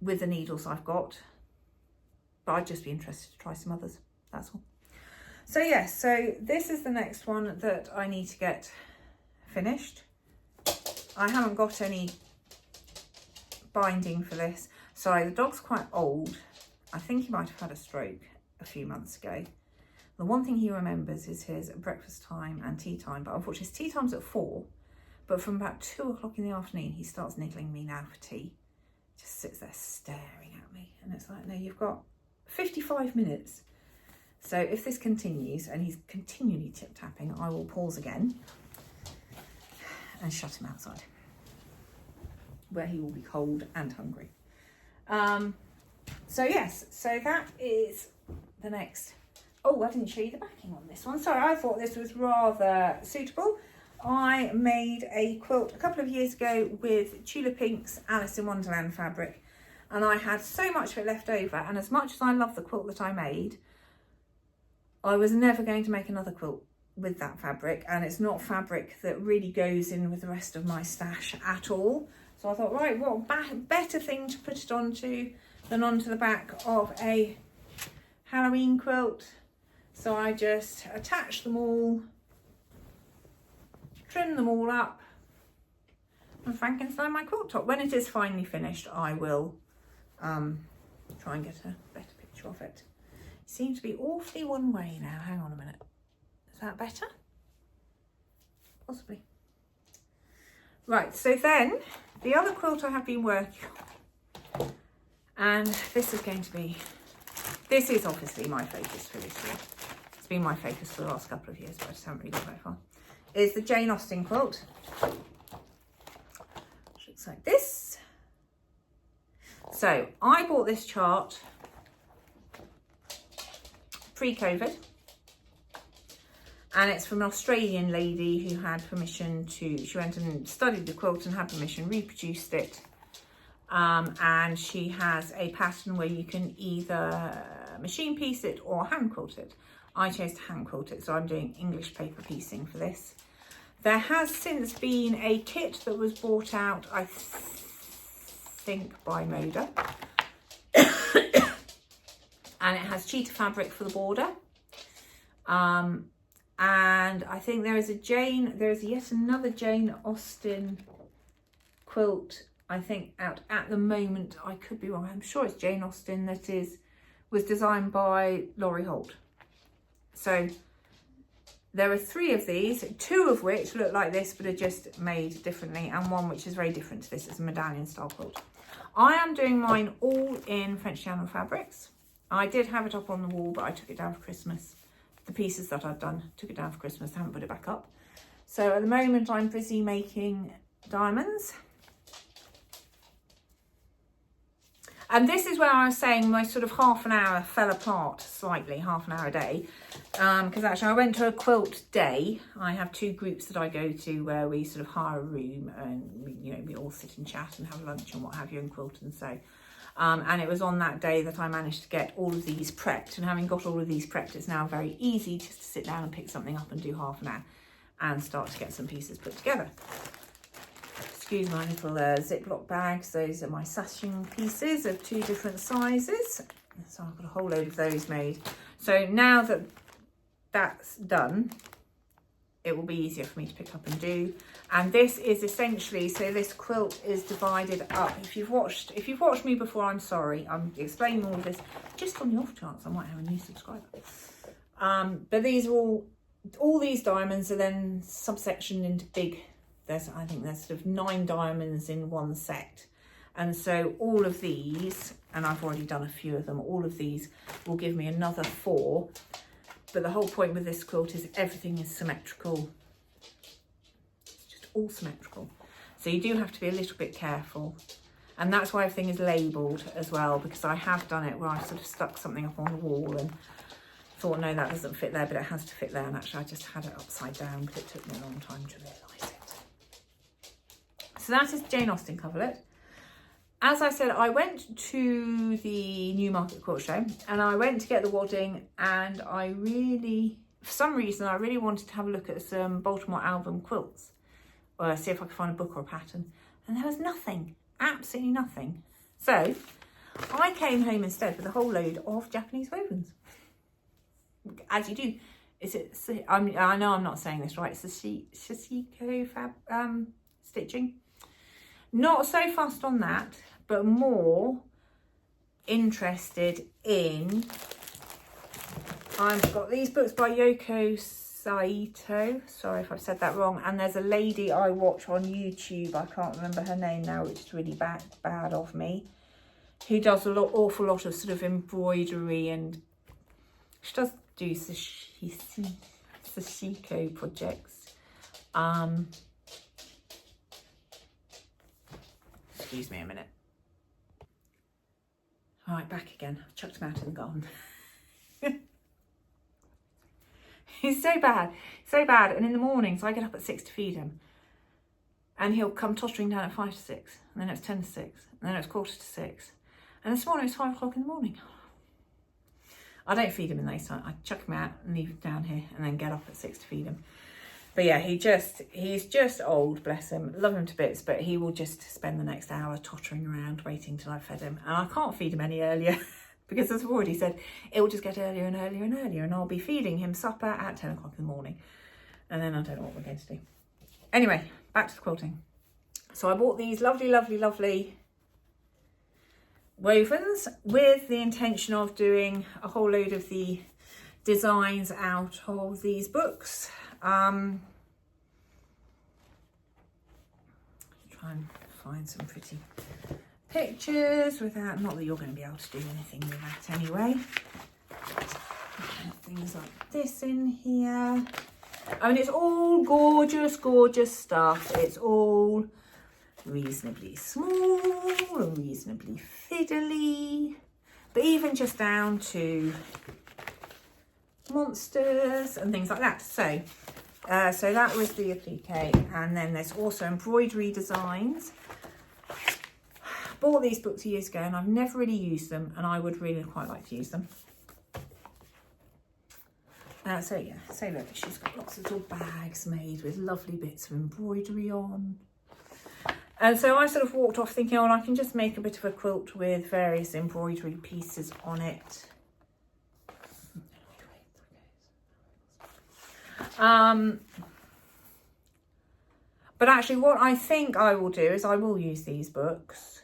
with the needles I've got, but I'd just be interested to try some others, that's all. So yes, so this is the next one that I need to get finished. I haven't got any binding for this. Sorry, the dog's quite old. I think he might have had a stroke a few months ago. The one thing he remembers is his breakfast time and tea time, but unfortunately his tea time's at 4, but from about 2 o'clock in the afternoon he starts niggling me now for tea. Just sits there staring at me, and it's like, no, you've got 55 minutes. So if this continues and he's continually tip-tapping, I will pause again and shut him outside, where he will be cold and hungry. So yes, so that is the next. Oh, I didn't show you the backing on this one. Sorry, I thought this was rather suitable. I made a quilt a couple of years ago with Tula Pink's Alice in Wonderland fabric, and I had so much of it left over, and as much as I love the quilt that I made, I was never going to make another quilt with that fabric, and it's not fabric that really goes in with the rest of my stash at all. So I thought, right, what better thing to put it onto than onto the back of a Halloween quilt. So I just attach them all, trim them all up, and Frankenstein my quilt top. When it is finally finished, I will try and get a better picture of it. It seems to be awfully one way now. Hang on a minute. Is that better? Possibly. Right, so then the other quilt I have been working on, and this is obviously my focus for this year. It's been my focus for the last couple of years, but I just haven't really got very far. Is the Jane Austen quilt. Which looks like this. So I bought this chart pre-COVID, and it's from an Australian lady who had permission to, she went and studied the quilt and had permission, reproduced it, and she has a pattern where you can either machine piece it or hand quilt it. I chose to hand quilt it, so I'm doing English paper piecing for this. There has since been a kit that was bought out, I think by Moda, and it has cheetah fabric for the border, and I think there is yet another Jane Austen quilt, I think, out at the moment. I could be wrong. I'm sure it's Jane Austen was designed by Laurie Holt. So there are 3 of these, 2 of which look like this but are just made differently, and one which is very different to this. It's a medallion style quilt. I am doing mine all in French Channel fabrics. I did have it up on the wall, but I took it down for Christmas. The pieces that I've done, took it down for Christmas, haven't put it back up. So at the moment I'm busy making diamonds. And this is where I was saying my sort of half an hour fell apart slightly, half an hour a day. Because actually I went to a quilt day. I have 2 groups that I go to where we sort of hire a room and we all sit and chat and have lunch and what have you and quilt and sew. And it was on that day that I managed to get all of these prepped, and having got all of these prepped, it's now very easy just to sit down and pick something up and do half an hour and start to get some pieces put together. Excuse my little Ziploc bags. Those are my sashing pieces of 2 different sizes. So I've got a whole load of those made. So now that that's done, it will be easier for me to pick up and do. And this is essentially, so this quilt is divided up. If you've watched me before, I'm sorry. I'm explaining all of this just on the off chance I might have a new subscriber. But these are all these diamonds are then subsectioned into big. I think there's sort of 9 diamonds in one set. And so all of these, and I've already done a few of them, all of these will give me another 4. But the whole point with this quilt is everything is symmetrical. It's just all symmetrical. So you do have to be a little bit careful. And that's why everything is labelled as well, because I have done it where I sort of stuck something up on the wall and thought, no, that doesn't fit there, but it has to fit there. And actually I just had it upside down because it took me a long time to realise it. So that is Jane Austen coverlet. As I said, I went to the Newmarket Quilt Show and I went to get the wadding, and I really, for some reason, I really wanted to have a look at some Baltimore album quilts, or see if I could find a book or a pattern, and there was nothing, absolutely nothing. So I came home instead with a whole load of Japanese wovens, as you do. I know I'm not saying this right. It's the Sashiko stitching. Not so fussed on that, but more interested in, I've got these books by Yoko Saito, sorry if I've said that wrong, and there's a lady I watch on YouTube, I can't remember her name now, which is really bad of me, who does an awful lot of sort of embroidery, and she does do sashiko projects. Excuse me a minute. All right, back again. I chucked him out in the garden. He's so bad, so bad. And in the mornings, I get up at 6 to feed him. And he'll come tottering down at 5 to 6. And then it's 10 to 6. And then it's 5:45. And this morning it's 5 o'clock in the morning. I don't feed him in those times. I chuck him out and leave him down here and then get up at 6 to feed him. But yeah, he's just old, bless him. Love him to bits, but he will just spend the next hour tottering around waiting till I've fed him. And I can't feed him any earlier because, as I've already said, it will just get earlier and earlier and earlier, and I'll be feeding him supper at 10 o'clock in the morning. And then I don't know what we're going to do. Anyway, back to the quilting. So I bought these lovely, lovely, lovely wovens with the intention of doing a whole load of the designs out of these books. Try and find some pretty pictures without, not that you're going to be able to do anything with that anyway. Things like this in here. I mean, it's all gorgeous, gorgeous stuff. It's all reasonably small, reasonably fiddly, but even just down to monsters and things like that. So that was the applique, and then there's also embroidery designs. Bought these books years ago and I've never really used them, and I would really quite like to use them. So yeah, so look, she's got lots of little bags made with lovely bits of embroidery on. And so I sort of walked off thinking, oh, I can just make a bit of a quilt with various embroidery pieces on it. But actually what I think I will do is I will use these books,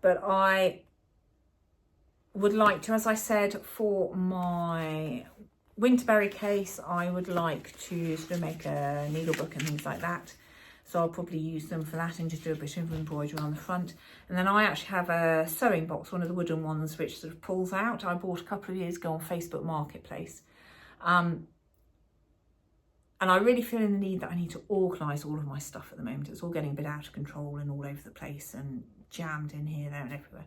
but I would like to, as I said, for my Winterberry case, I would like to sort of make a needle book and things like that. So I'll probably use them for that and just do a bit of embroidery on the front. And then I actually have a sewing box, one of the wooden ones, which sort of pulls out. I bought a couple of years ago on Facebook Marketplace. And I really feel in the need that I need to organise all of my stuff at the moment. It's all getting a bit out of control and all over the place and jammed in here, there and everywhere.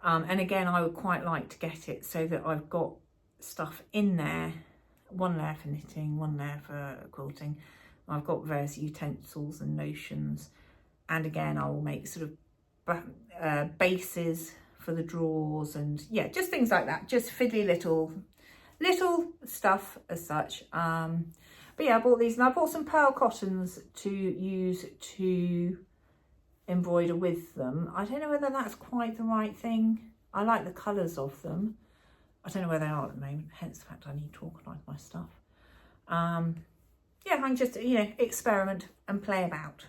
And again, I would quite like to get it so that I've got stuff in there, one layer for knitting, one layer for quilting. I've got various utensils and notions, and again I will make sort of bases for the drawers, and yeah, just things like that, just fiddly little stuff as such. But yeah, I bought these, and I bought some pearl cottons to use to embroider with them. I don't know whether that's quite the right thing. I like the colours of them. I don't know where they are at the moment, hence the fact I need to organise my stuff. Yeah, I can just, you know, experiment and play about.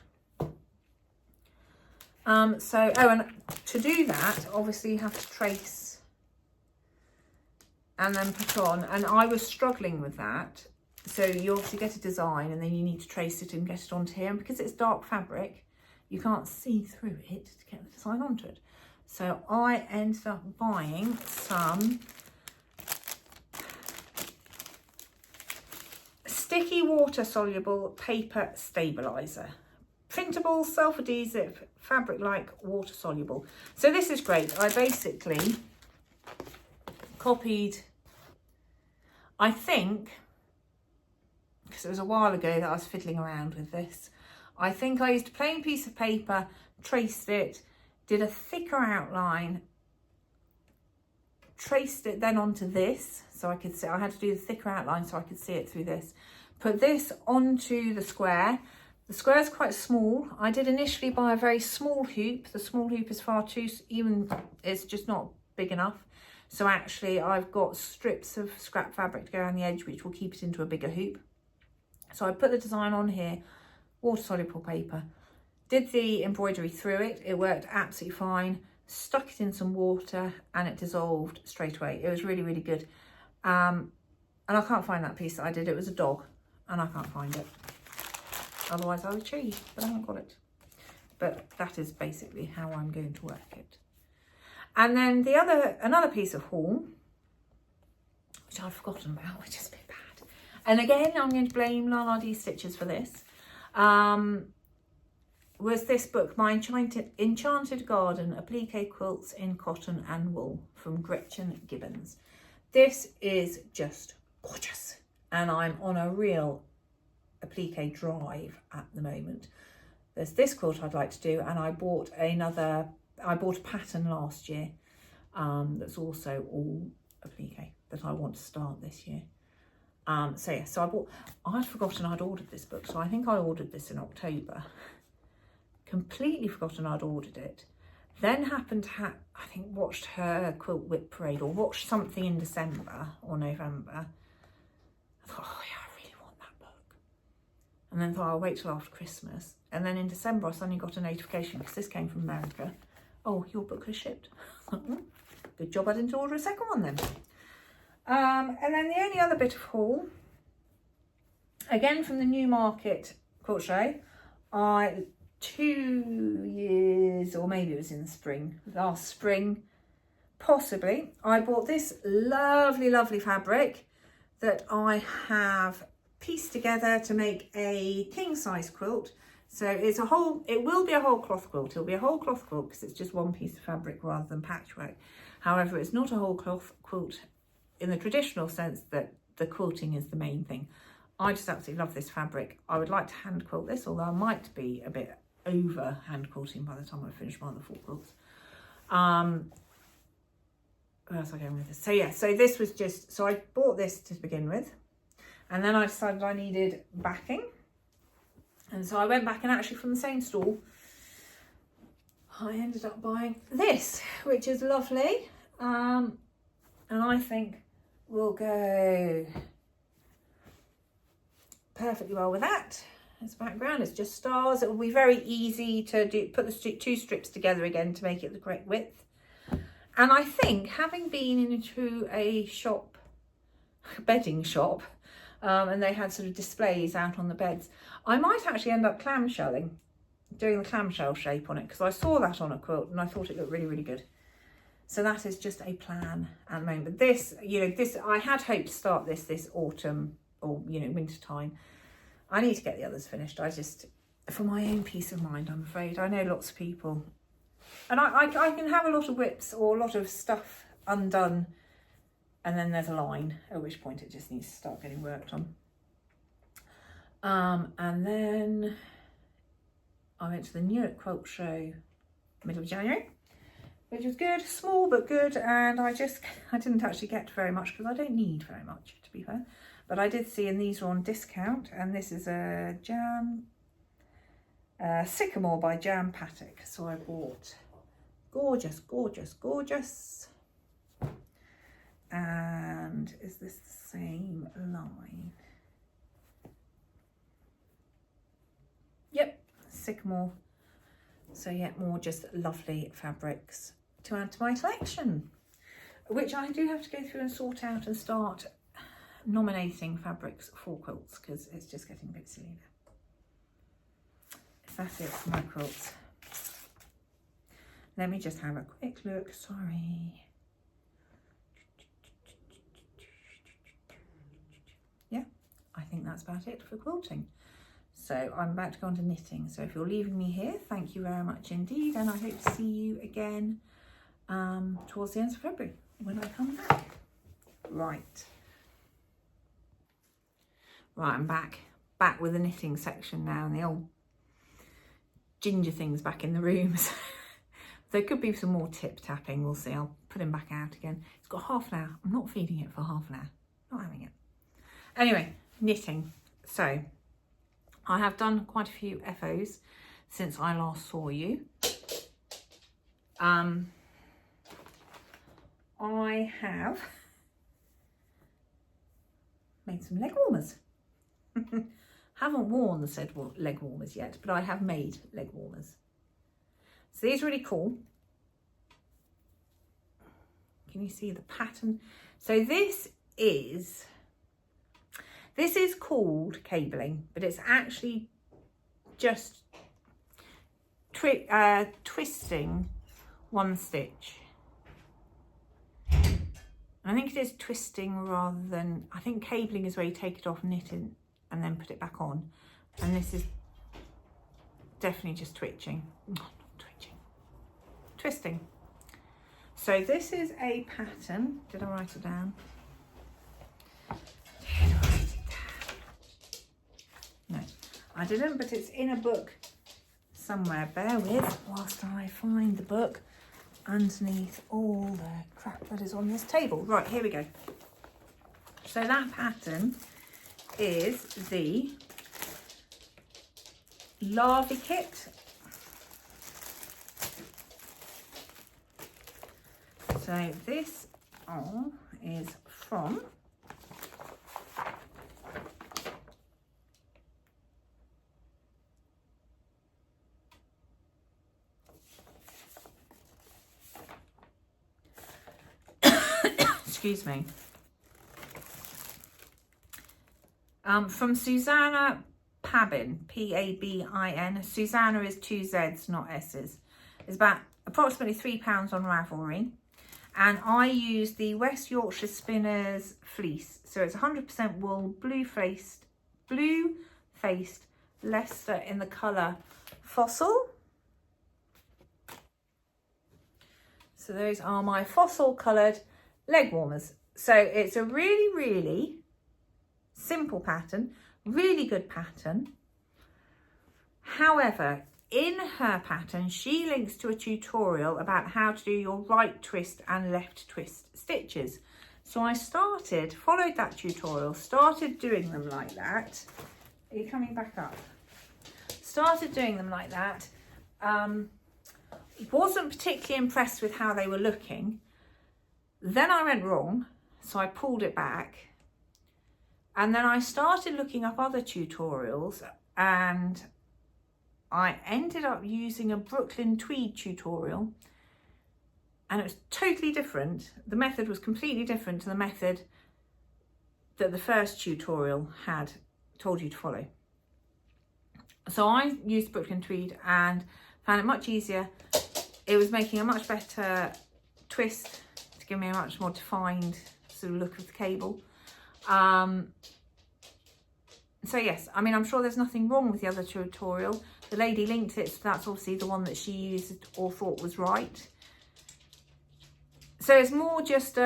And to do that, obviously you have to trace and then put on, and I was struggling with that. So you obviously get a design and then you need to trace it and get it onto here, and because it's dark fabric, you can't see through it to get the design onto it. So I ended up buying some sticky water soluble paper stabilizer, printable, self-adhesive, fabric-like, water soluble. So this is great. I basically copied, I think, because it was a while ago that I was fiddling around with this, I think I used a plain piece of paper, traced it, did a thicker outline, traced it then onto this so I could see. I had to do the thicker outline so I could see it through this. Put this onto the square. The square is quite small. I did initially buy a very small hoop. The small hoop is far too, it's just not big enough. So actually I've got strips of scrap fabric to go around the edge, which will keep it into a bigger hoop. So I put the design on here, water soluble paper, did the embroidery through it. It worked absolutely fine. Stuck it in some water and it dissolved straight away. It was really, really good. And I can't find that piece that I did. It was a dog and I can't find it. Otherwise I would show you, but I haven't got it. But that is basically how I'm going to work it. And then another piece of haul, which I've forgotten about, which is a bit bad. And again, I'm going to blame La La Dee Stitches for this. was this book, My Enchanted Garden, Applique Quilts in Cotton and Wool from Gretchen Gibbons. This is just gorgeous, and I'm on a real applique drive at the moment. There's this quilt I'd like to do, and I bought a pattern last year that's also all applique that I want to start this year. So yeah, so I'd forgotten I'd ordered this book, so I think I ordered this in October. Completely forgotten I'd ordered it. Then happened to I think watched her Quilt Whip Parade, or watched something in December or November. I thought, oh yeah, I really want that book. And then thought I'll wait till after Christmas. And then in December I suddenly got a notification, because this came from America. Oh, your book has shipped. Good job I didn't order a second one then. And then the only other bit of haul, again from the Newmarket Crochet, 2 years, or maybe it was in the spring, last spring, possibly, I bought this lovely fabric that I have pieced together to make a king size quilt. So it will be a whole cloth quilt. It'll be a whole cloth quilt because it's just one piece of fabric rather than patchwork. However, it's not a whole cloth quilt in the traditional sense that the quilting is the main thing. I just absolutely love this fabric. I would like to hand quilt this, although I might be a bit over hand quilting by the time I finish my other 4 quilts. Where else am I going with this? So yeah, so this was just, so I bought this to begin with, and then I decided I needed backing, and so I went back, and actually from the same stall I ended up buying this, which is lovely, and I think will go perfectly well with that as background. It's just stars. It will be very easy to put the 2 strips together again to make it the correct width. And I think, having been into a shop, bedding shop, and they had sort of displays out on the beds, I might actually end up clamshelling, doing the clamshell shape on it, because I saw that on a quilt and I thought it looked really good. So that is just a plan at the moment. But this, I had hoped to start this autumn, or winter time. I need to get the others finished. I just, for my own peace of mind, I'm afraid. I know lots of people, and I can have a lot of whips or a lot of stuff undone, and then there's a line, at which point it just needs to start getting worked on. And then I went to the Newark Quilt Show middle of January, which was good, small but good, and I didn't actually get very much because I don't need very much, to be fair. But I did see, and these are on discount, and this is a Sycamore by Jan Patek. So I bought gorgeous. And is this the same line? Yep, Sycamore. So yeah, more just lovely fabrics to add to my collection, which I do have to go through and sort out and start nominating fabrics for quilts, because it's just getting a bit silly now. That's it for my quilts. Let me just have a quick look. Sorry. Yeah, I think that's about it for quilting. So I'm about to go on to knitting. So if you're leaving me here, thank you very much indeed, and I hope to see you again towards the end of February when I come back. Right, I'm back with the knitting section now, and the old ginger thing's back in the rooms. There could be some more tip tapping, we'll see. I'll put him back out again. It's got half an hour. I'm not feeding it for half an hour. Not having it. Anyway, knitting. So I have done quite a few FOs since I last saw you. I have made some leg warmers. Haven't worn the said leg warmers yet, but I have made leg warmers. So these are really cool. Can you see the pattern? So this is called cabling, but it's actually just twisting one stitch. I think it is twisting rather than, I think cabling is where you take it off, knit it, and then put it back on. And this is definitely just twitching. Not twitching, twisting. So this is a pattern. Did I write it down? Did I write it down? No, I didn't, but it's in a book somewhere. Bear with whilst I find the book underneath all the crap that is on this table. Right, here we go. So that pattern is the Larvae Kit. So this is from excuse me, from Susanna Pabin, P-A-B-I-N. Susanna is 2 Z's, not S's. It's about approximately £3 on Ravelry. And I use the West Yorkshire Spinners fleece. So it's 100% wool, blue-faced Leicester in the colour Fossil. So those are my fossil coloured leg warmers. So it's a really, really simple pattern, really good pattern. However, in her pattern, she links to a tutorial about how to do your right twist and left twist stitches. So I followed that tutorial, started doing them like that. Are you coming back up? Started doing them like that. Wasn't particularly impressed with how they were looking. Then I went wrong, so I pulled it back. And then I started looking up other tutorials, and I ended up using a Brooklyn tweed tutorial, and it was totally different. The method was completely different to the method that the first tutorial had told you to follow. So I used Brooklyn tweed and found it much easier. It was making a much better twist to give me a much more defined sort of look of the cable. So yes, I mean, I'm sure there's nothing wrong with the other tutorial. The lady linked it, so that's obviously the one that she used or thought was right. So it's more just,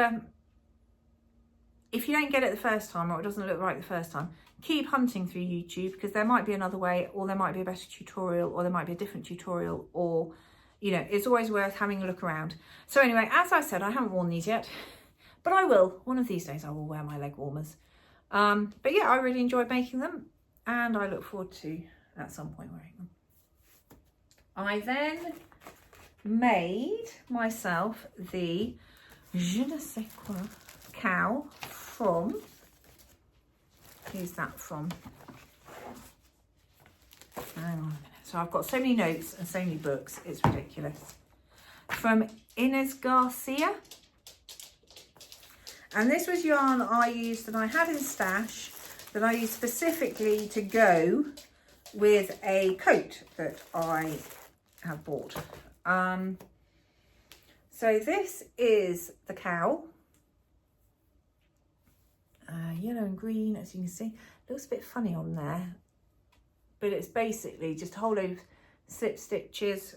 if you don't get it the first time, or it doesn't look right the first time, keep hunting through YouTube, because there might be another way, or there might be a better tutorial, or there might be a different tutorial, or, you know, it's always worth having a look around. So anyway, as I said, I haven't worn these yet, but I will. One of these days I will wear my leg warmers. But yeah, I really enjoyed making them, and I look forward to at some point wearing them. I then made myself the je ne sais quoi cow from, who's that from? Hang on a minute. So I've got so many notes and so many books, it's ridiculous. From Inez Garcia. And this was yarn I used, that I had in stash, that I used specifically to go with a coat that I have bought. So this is the cow. Yellow and green, as you can see. Looks a bit funny on there, but it's basically just a whole load of slip stitches.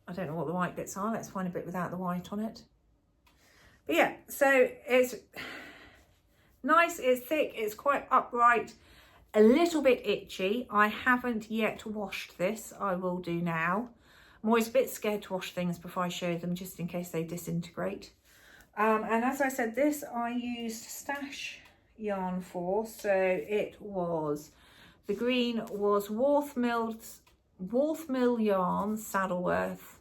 I don't know what the white bits are. Let's find a bit without the white on it. But yeah, so it's nice, it's thick, it's quite upright, a little bit itchy. I haven't yet washed this. I will do now. I'm always a bit scared to wash things before I show them, just in case they disintegrate. And as I said, this I used stash yarn for. So it was, the green was Wharf Mill yarn, Saddleworth.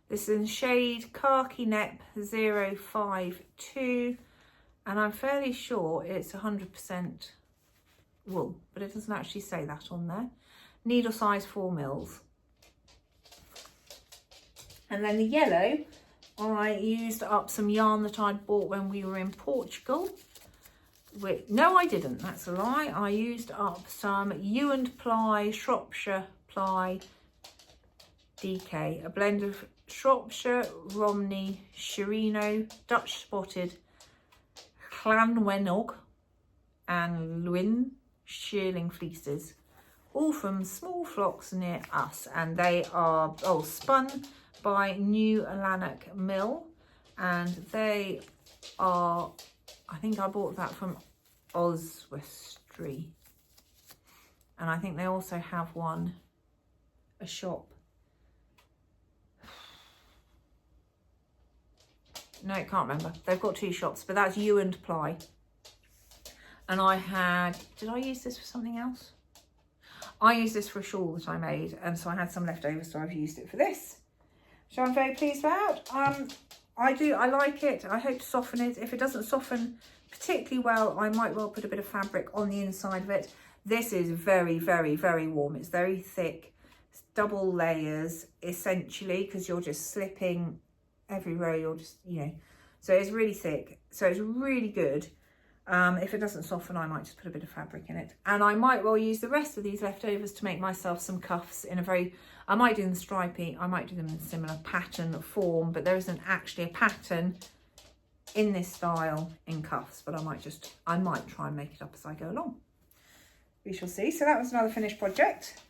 This is in shade Khaki Nep 052, and I'm fairly sure it's 100% wool, but it doesn't actually say that on there. Needle size 4 mils. And then the yellow, I used up some yarn that I'd bought when we were in Portugal. No, I didn't, that's a lie. I used up some Ewan Ply, Shropshire Ply DK, a blend of Shropshire, Romney, Shirino, Dutch Spotted, Llanwenog and Lwyn shearling fleeces, all from small flocks near us, and they are spun by New Lanark Mill, and they are, I think I bought that from Oswestry, and I think they also have a shop. No, I can't remember. They've got 2 shops, but that's You and Ply. And I had, did I use this for something else? I used this for a shawl that I made, and so I had some left over, so I've used it for this, which I'm very pleased about. I like it. I hope to soften it. If it doesn't soften particularly well, I might well put a bit of fabric on the inside of it. This is very, very, very warm. It's very thick. It's double layers, essentially, because you're just slipping everywhere. You're just, so it's really thick. So it's really good. If it doesn't soften, I might just put a bit of fabric in it. And I might well use the rest of these leftovers to make myself some cuffs in I might do them stripy, I might do them in a similar pattern form, but there isn't actually a pattern in this style in cuffs, but I might try and make it up as I go along. We shall see. So that was another finished project.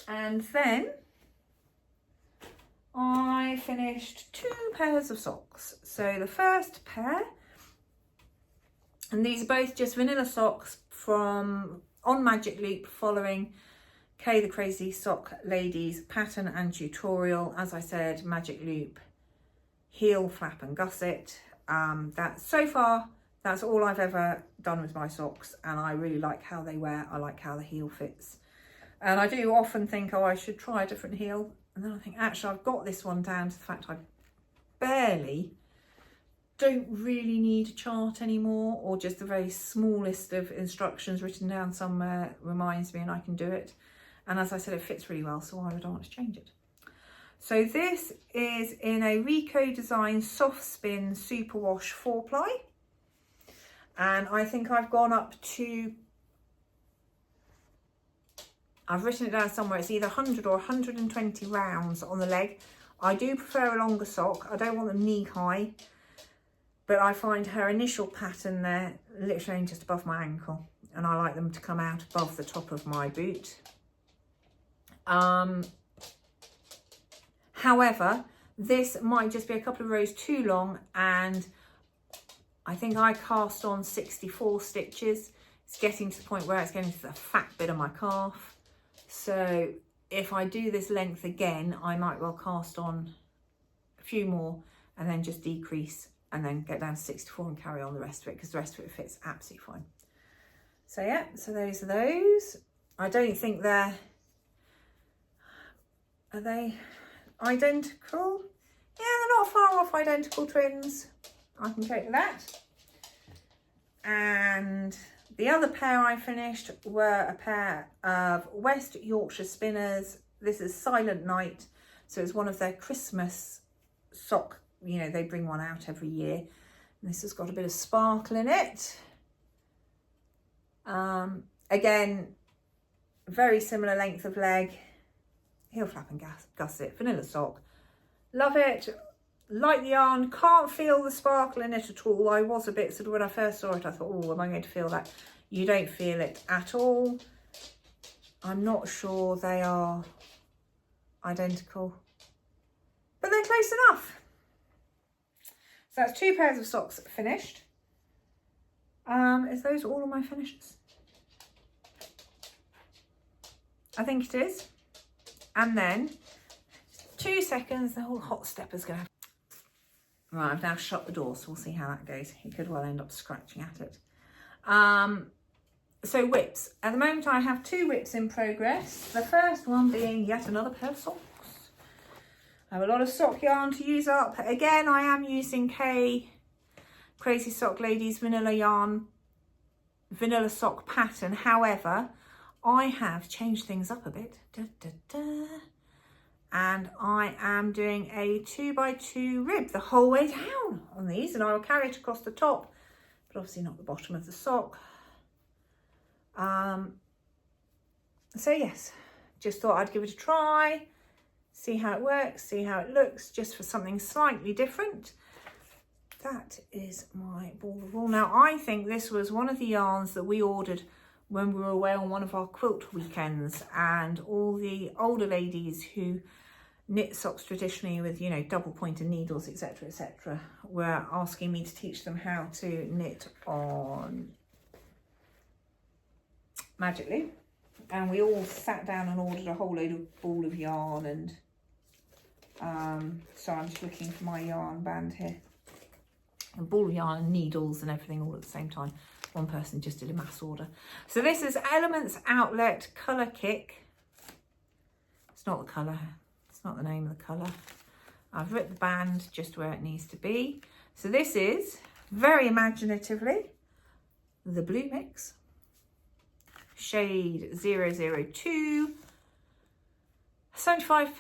And then I finished 2 pairs of socks. So the first pair, and these are both just vanilla socks from on Magic Loop, following Kay the Crazy Sock Lady's pattern and tutorial. As I said, Magic Loop, heel, flap and gusset. So far, that's all I've ever done with my socks, and I really like how they wear. I like how the heel fits. And I do often think, I should try a different heel. And then I think, actually, I've got this one down to the fact I don't really need a chart anymore, or just the very smallest of instructions written down somewhere reminds me and I can do it. And as I said, it fits really well, so why would I want to change it? So this is in a Rico Design Soft Spin Superwash 4-ply. And I think I've gone up to, I've written it down somewhere, it's either 100 or 120 rounds on the leg. I do prefer a longer sock. I don't want them knee high, but I find her initial pattern there literally just above my ankle, and I like them to come out above the top of my boot. However, this might just be a couple of rows too long, and I think I cast on 64 stitches. It's getting to the point where it's getting to the fat bit of my calf. So if I do this length again, I might well cast on a few more and then just decrease and then get down to 64 and carry on the rest of it, because the rest of it fits absolutely fine. So yeah, so those are those. I don't think are they identical? Yeah, they're not far off identical twins. I can cope with that. And the other pair I finished were a pair of West Yorkshire Spinners. This is Silent Night. So it's one of their Christmas sock, they bring one out every year. And this has got a bit of sparkle in it. Again, very similar length of leg. Heel flap and gusset, vanilla sock. Love it. Like the yarn, can't feel the sparkle in it at all. I was a bit when I first saw it, I thought, oh, am I going to feel that? You don't feel it at all. I'm not sure they are identical, but they're close enough. So that's 2 pairs of socks finished. Is those all of my finishes? I think it is. And then 2 seconds, the whole hot stepper's going to have. Right, I've now shut the door, so we'll see how that goes. He could well end up scratching at it. So whips. At the moment I have 2 whips in progress. The first one being yet another pair of socks. I have a lot of sock yarn to use up. Again, I am using Kay Crazy Sock Lady's vanilla yarn, vanilla sock pattern. However, I have changed things up a bit. And I am doing a 2x2 rib the whole way down on these, and I will carry it across the top, but obviously not the bottom of the sock. So yes, just thought I'd give it a try, see how it works, see how it looks, just for something slightly different. that is my ball of wool. Now I think this was one of the yarns that we ordered when we were away on one of our quilt weekends, and all the older ladies who knit socks traditionally with, you know, double pointed needles, etc., etc., were asking me to teach them how to knit on Magic Loop. And we all sat down and ordered a whole load of ball of yarn, and so I'm just looking for my yarn band here. And ball of yarn and needles and everything all at the same time. One person just did a mass order. So this is Elements Outlet Colour Kick. It's not the colour, it's not the name of the colour. I've ripped the band just where it needs to be. So this is, very imaginatively, the Blue Mix. Shade 002. 75%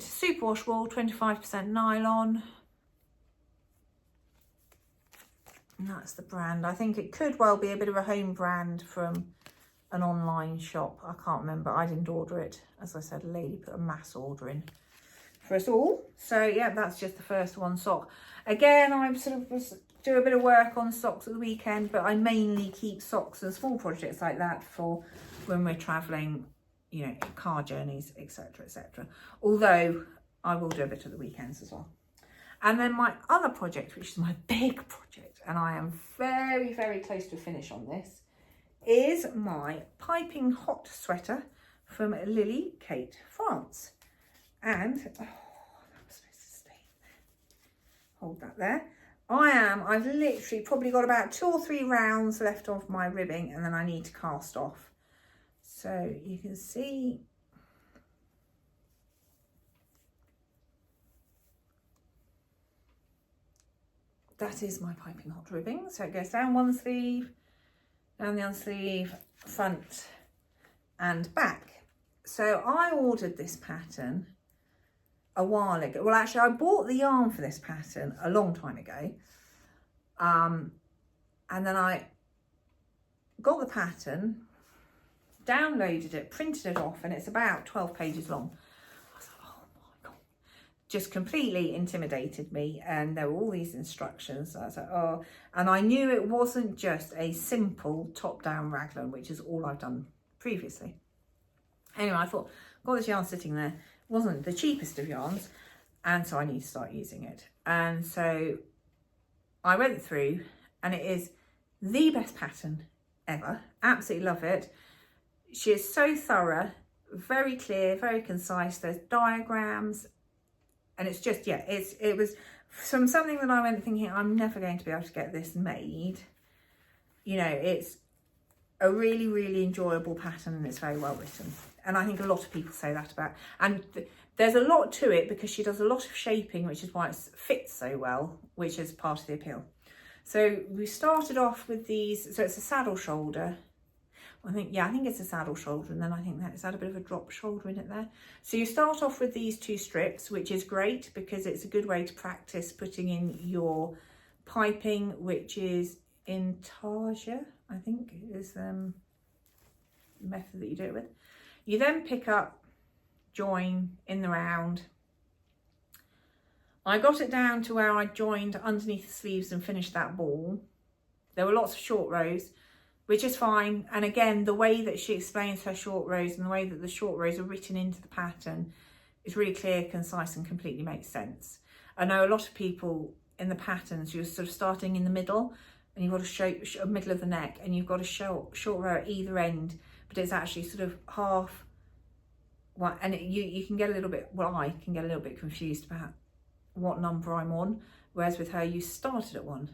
superwash wool, 25% nylon. And that's the brand. I think it could well be a bit of a home brand from an online shop. I can't remember. I didn't order it. As I said, a lady put a mass order in for us all. So yeah, that's just the first one sock. Again, I sort of do a bit of work on socks at the weekend, but I mainly keep socks and small projects like that for when we're traveling, you know, car journeys, etc., etc. Although I will do a bit at the weekends as well. And then my other project, which is my big project, and I am very, very close to a finish on this, is my piping hot sweater from Lily Kate France. And, oh, that was supposed to stay there. Hold that there. I've literally probably got about 2 or 3 rounds left of my ribbing, and then I need to cast off. So you can see that is my piping hot ribbing. So it goes down one sleeve, down the other sleeve, front and back. So I ordered this pattern a while ago. Well, actually, I bought the yarn for this pattern a long time ago. And then I got the pattern, downloaded it, printed it off, and it's about 12 pages long. I was like, oh my God. Just completely intimidated me, and there were all these instructions. So I was like, oh, and I knew it wasn't just a simple top-down raglan, which is all I've done previously. Anyway, I thought, got this yarn sitting there. It wasn't the cheapest of yarns, and so I need to start using it. And so I went through, and it is the best pattern ever. Absolutely love it. She is so thorough, very clear, very concise. There's diagrams, and it's just, yeah, it was from something that I went thinking, I'm never going to be able to get this made. You know, it's a really, really enjoyable pattern, and it's very well written. And I think a lot of people say that about, and there's a lot to it because she does a lot of shaping, which is why it fits so well, which is part of the appeal. So we started off with these, so it's a saddle shoulder. I think it's a saddle shoulder, and then I think that's had a bit of a drop shoulder in it there. So you start off with these 2 strips, which is great because it's a good way to practice putting in your piping, which is intarsia, I think is the method that you do it with. You then pick up, join in the round. I got it down to where I joined underneath the sleeves and finished that ball. There were lots of short rows, which is fine. And again, the way that she explains her short rows and the way that the short rows are written into the pattern is really clear, concise, and completely makes sense. I know a lot of people in the patterns, you're sort of starting in the middle, and you've got to show middle of the neck, and you've got to show short row at either end, but it's actually sort of half. Well, and you can get a little bit, well, I can get a little bit confused about what number I'm on, whereas with her, you started at 1.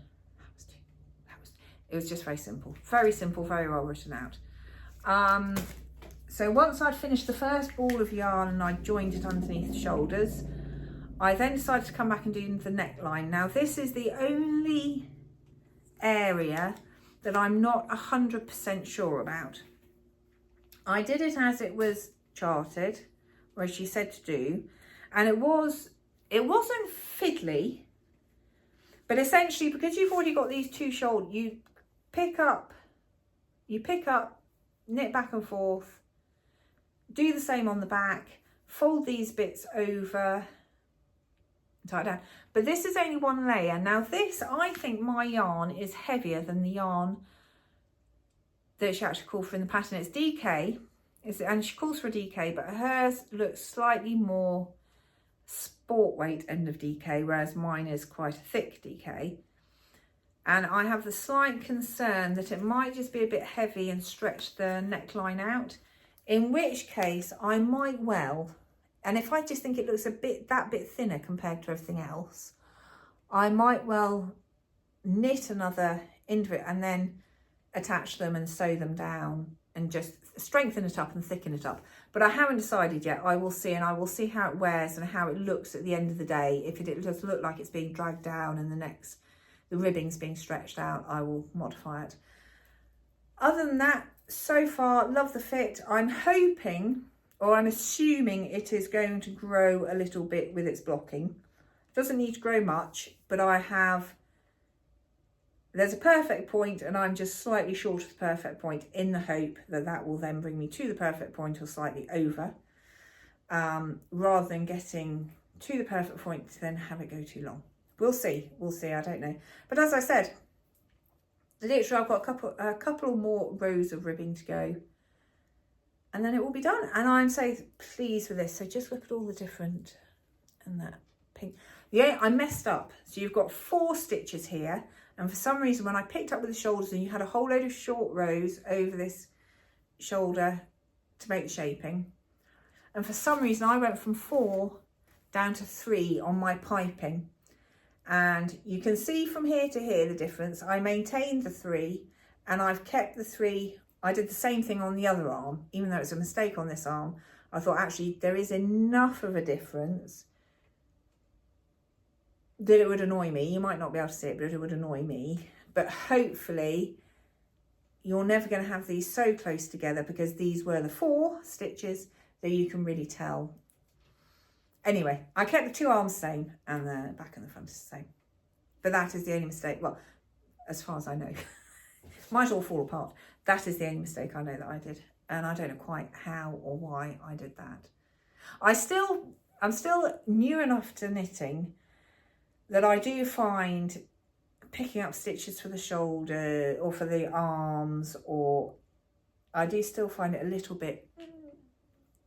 It was just very simple, very well written out. So once I'd finished the first ball of yarn and I joined it underneath the shoulders, I then decided to come back and do the neckline. Now this is the only area that I'm not 100% sure about. I did it as it was charted, where she said to do, and it wasn't fiddly, but essentially because you've already got these 2 shoulders, you pick up, knit back and forth, do the same on the back, fold these bits over, tie it down. But this is only one layer. Now this, I think my yarn is heavier than the yarn that she actually called for in the pattern. It's DK, and she calls for a DK, but hers looks slightly more sport weight end of DK, whereas mine is quite a thick DK. And I have the slight concern that it might just be a bit heavy and stretch the neckline out, in which case I might well, and if I just think it looks that bit thinner compared to everything else, I might well knit another into it and then attach them and sew them down and just strengthen it up and thicken it up. But I haven't decided yet. I will see, and I will see how it wears and how it looks at the end of the day. If it does look like it's being dragged down and the ribbing's being stretched out, I will modify it. Other than that, so far, love the fit. I'm hoping, or I'm assuming, it is going to grow a little bit with its blocking. Doesn't need to grow much, but there's a perfect point and I'm just slightly short of the perfect point, in the hope that that will then bring me to the perfect point or slightly over, rather than getting to the perfect point to then have it go too long. We'll see, I don't know. But as I said, literally I've got a couple more rows of ribbing to go and then it will be done. And I'm so pleased with this. So just look at all the different, and that pink. Yeah, I messed up. So you've got 4 stitches here. And for some reason, when I picked up with the shoulders, and you had a whole load of short rows over this shoulder to make the shaping. And for some reason, I went from 4 down to 3 on my piping. And you can see from here to here the difference. I maintained the 3 and I've kept the 3. I did the same thing on the other arm, even though it's a mistake on this arm. I thought actually there is enough of a difference that it would annoy me. You might not be able to see it, but it would annoy me. But hopefully you're never going to have these so close together, because these were the 4 stitches that you can really tell. Anyway, I kept the 2 arms the same and the back and the front is the same. But that is the only mistake, well, as far as I know. Might all fall apart. That is the only mistake I know that I did. And I don't know quite how or why I did that. I'm still new enough to knitting that I do find picking up stitches for the shoulder or for the arms, or I do still find it a little bit,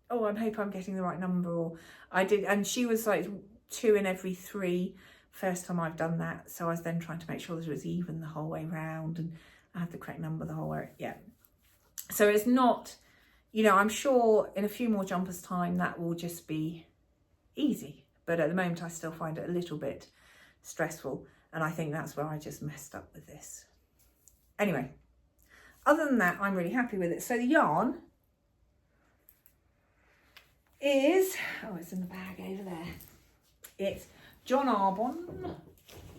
oh, I hope I'm getting the right number, or I did, and she was like 2 in every 3 first time I've done that. So I was then trying to make sure that it was even the whole way round and I had the correct number the whole way, yeah. So it's not, you know, I'm sure in a few more jumpers time that will just be easy. But at the moment I still find it a little bit stressful, and I think that's where I just messed up with this. Anyway, other than that, I'm really happy with it. So the yarn is, oh, it's in the bag over there. It's John Arbon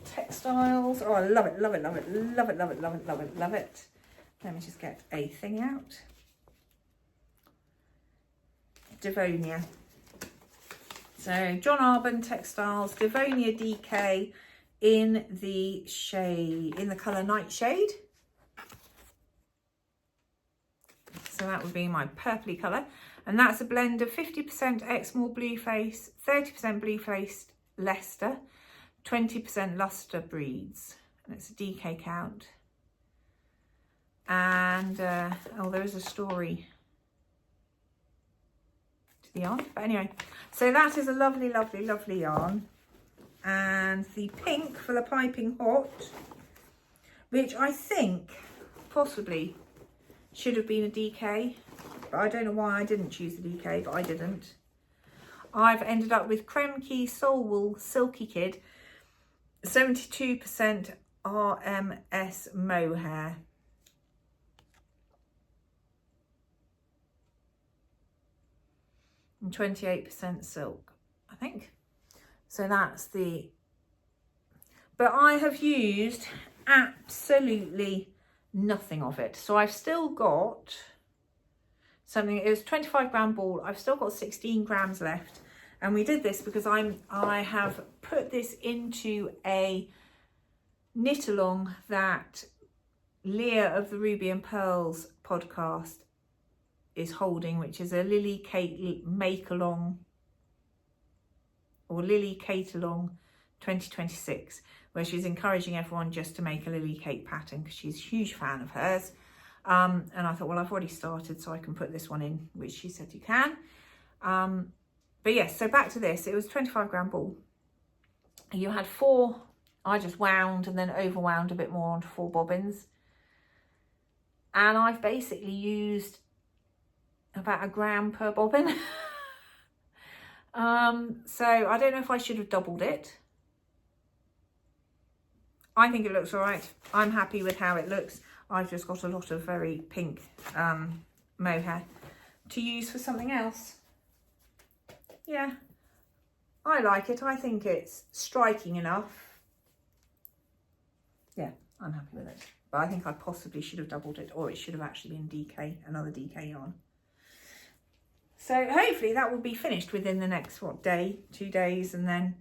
Textiles. Oh, I love it, love it, love it, love it, love it, love it, love it, love it. Let me just get a thing out. Devonia. So John Arbon Textiles, Devonia DK in the shade, in the colour Nightshade. So that would be my purpley colour. And that's a blend of 50% Exmoor Blueface, 30% Bluefaced Leicester, 20% Lustre Breeds. And it's a DK count. And, oh, there is a story to the yarn. But anyway, so that is a lovely, lovely, lovely yarn. And the pink for the Piping Hot, which I think possibly should have been a DK, but I don't know why I didn't choose the DK, but I didn't. I've ended up with Kremke Soul Wool Silky Kid, 72% RMS mohair. And 28% silk, I think. So that's the, but I have used absolutely nothing of it. So I've still got something, it was 25 gram ball. I've still got 16 grams left. And we did this because I have put this into a knit along that Leah of the Ruby and Pearls podcast is holding, which is a Lily Kate make along, or Lily Kate along 2026, where she's encouraging everyone just to make a lily cake pattern because she's a huge fan of hers. And I thought, well, I've already started, so I can put this one in, which she said you can. But yes, so back to this. It was 25-gram ball. You had 4, I just wound and then overwound a bit more onto 4 bobbins. And I've basically used about 1 gram per bobbin. So I don't know if I should have doubled it. I think it looks all right. I'm happy with how it looks. I've just got a lot of very pink mohair to use for something else. Yeah, I like it. I think it's striking enough. Yeah, I'm happy with it. But I think I possibly should have doubled it, or it should have actually been DK, another DK yarn. So hopefully that will be finished within the next, what, day, 2 days, and then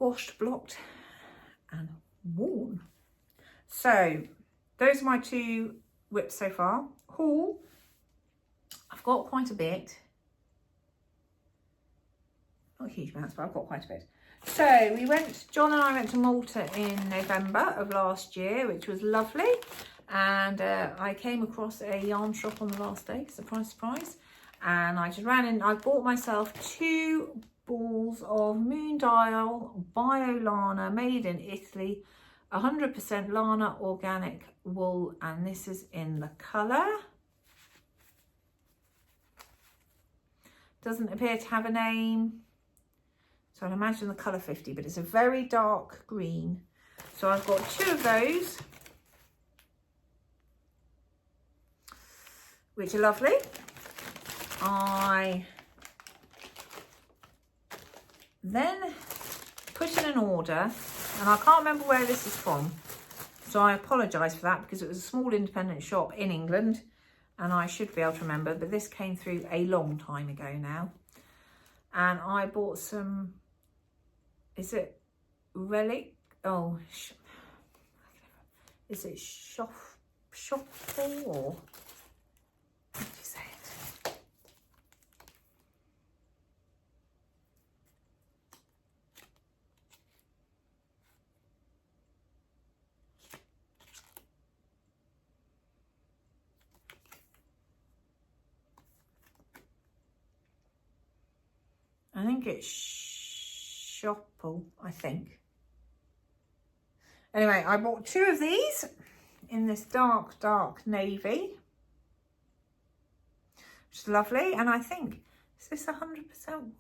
washed, blocked and worn. So those are my 2 whips so far. Haul, I've got quite a bit. Not huge amounts, but I've got quite a bit. So John and I went to Malta in November of last year, which was lovely. And I came across a yarn shop on the last day, surprise, surprise. And I just ran in, I bought myself 2 balls of Moon Dial Bio Lana, made in Italy, 100% Lana organic wool. And this is in the colour. Doesn't appear to have a name. So I'd imagine the colour 50, but it's a very dark green. So I've got 2 of those, which are lovely. I then put in an order, and I can't remember where this is from, so I apologise for that, because it was a small independent shop in England and I should be able to remember, but this came through a long time ago now. And I bought some, is it relic? Oh, is it shuffle or how do you say it? I think it's shuffle, I think. Anyway, I bought 2 of these in this dark, dark navy. Which is lovely. And I think, is this 100%?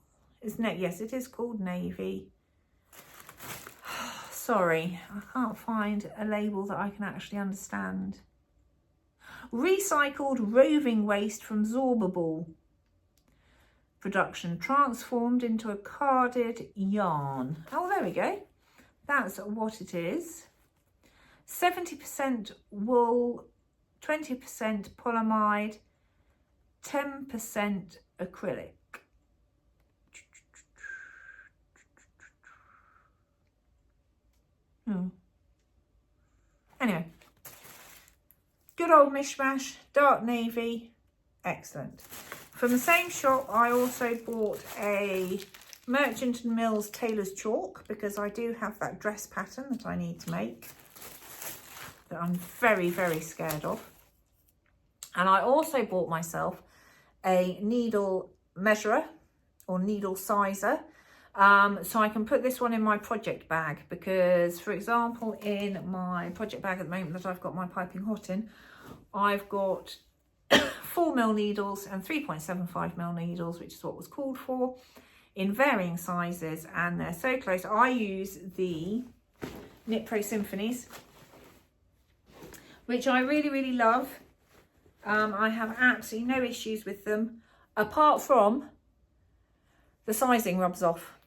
Isn't it? Yes, it is called navy. Sorry, I can't find a label that I can actually understand. Recycled roving waste from Zorbable production, transformed into a carded yarn. Oh, there we go. That's what it is. 70% wool, 20% polyamide, 10% acrylic. Anyway, good old mishmash, dark navy, excellent. From the same shop, I also bought a Merchant & Mills Tailor's Chalk, because I do have that dress pattern that I need to make that I'm very, very scared of. And I also bought myself a needle measurer or needle sizer, so I can put this one in my project bag, because, for example, in my project bag at the moment that I've got my piping hot in, I've got 4mm needles and 3.75mm needles, which is what was called for, in varying sizes, and they're so close. I use the Knit Pro Symphonies, which I really, really love. I have absolutely no issues with them, apart from the sizing rubs off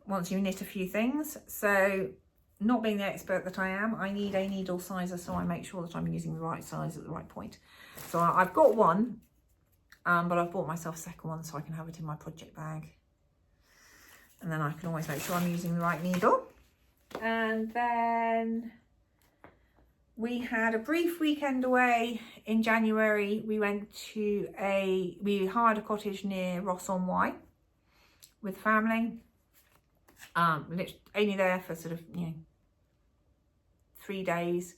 once you knit a few things. So, not being the expert that I am, I need a needle sizer, so I make sure that I'm using the right size at the right point. So I've got one, but I've bought myself a second one so I can have it in my project bag. And then I can always make sure I'm using the right needle. And then we had a brief weekend away in January. We hired a cottage near Ross-on-Wye with family. Only there for sort of, 3 days.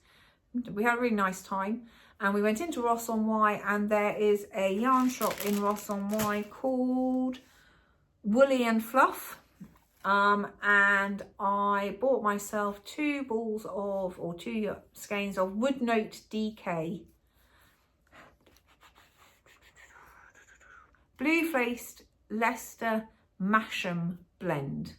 We had a really nice time, and we went into Ross-on-Wye, and there is a yarn shop in Ross-on-Wye called Woolly and Fluff, and I bought myself 2 skeins of Wood Note DK Blue Faced Leicester Masham blend.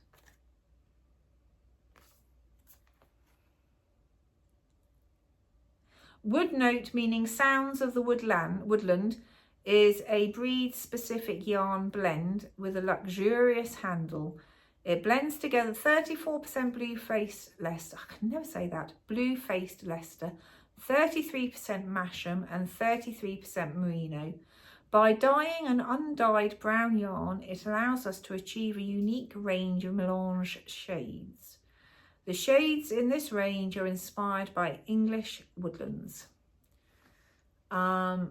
Wood Note, meaning sounds of the woodland, is a breed specific yarn blend with a luxurious handle. It blends together 34% blue faced Leicester, I can never say that, blue faced Leicester, 33% Masham and 33% merino. By dyeing an undyed brown yarn, it allows us to achieve a unique range of melange shades. The shades in this range are inspired by English woodlands. I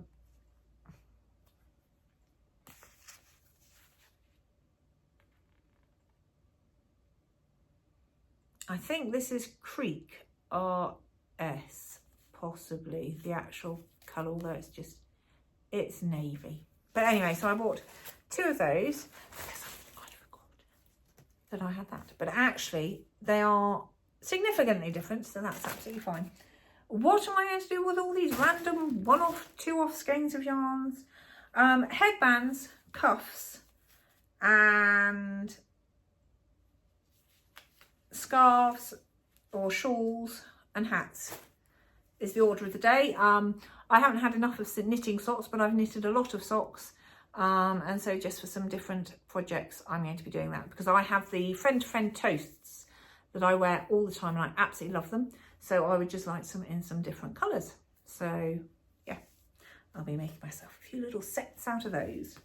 think this is Creek RS, possibly the actual colour, although it's navy. But anyway, so I bought 2 of those because I forgot that I had that. But actually, they are significantly different, so that's absolutely fine. What am I going to do with all these random 1-off, 2-off skeins of yarns? Headbands, cuffs, and scarves or shawls and hats is the order of the day. I haven't had enough of knitting socks, but I've knitted a lot of socks. And so just for some different projects, I'm going to be doing that because I have the friend to friend toasts that I wear all the time and I absolutely love them. So I would just like some in some different colours. So yeah, I'll be making myself a few little sets out of those.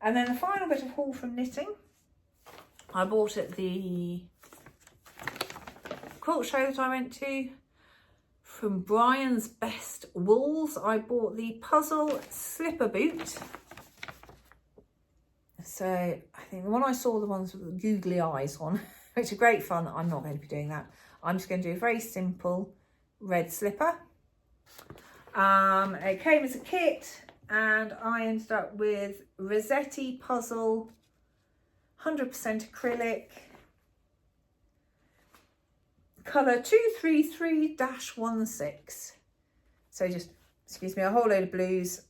And then the final bit of haul from knitting, I bought at the quilt show that I went to. From Brian's Best Wools, I bought the puzzle slipper boot. So I think the one I saw, the ones with the googly eyes on, which are great fun. I'm not going to be doing that. I'm just going to do a very simple red slipper. It came as a kit, and I ended up with Rossetti puzzle, 100% acrylic, colour 233-16. So just, excuse me, a whole load of blues.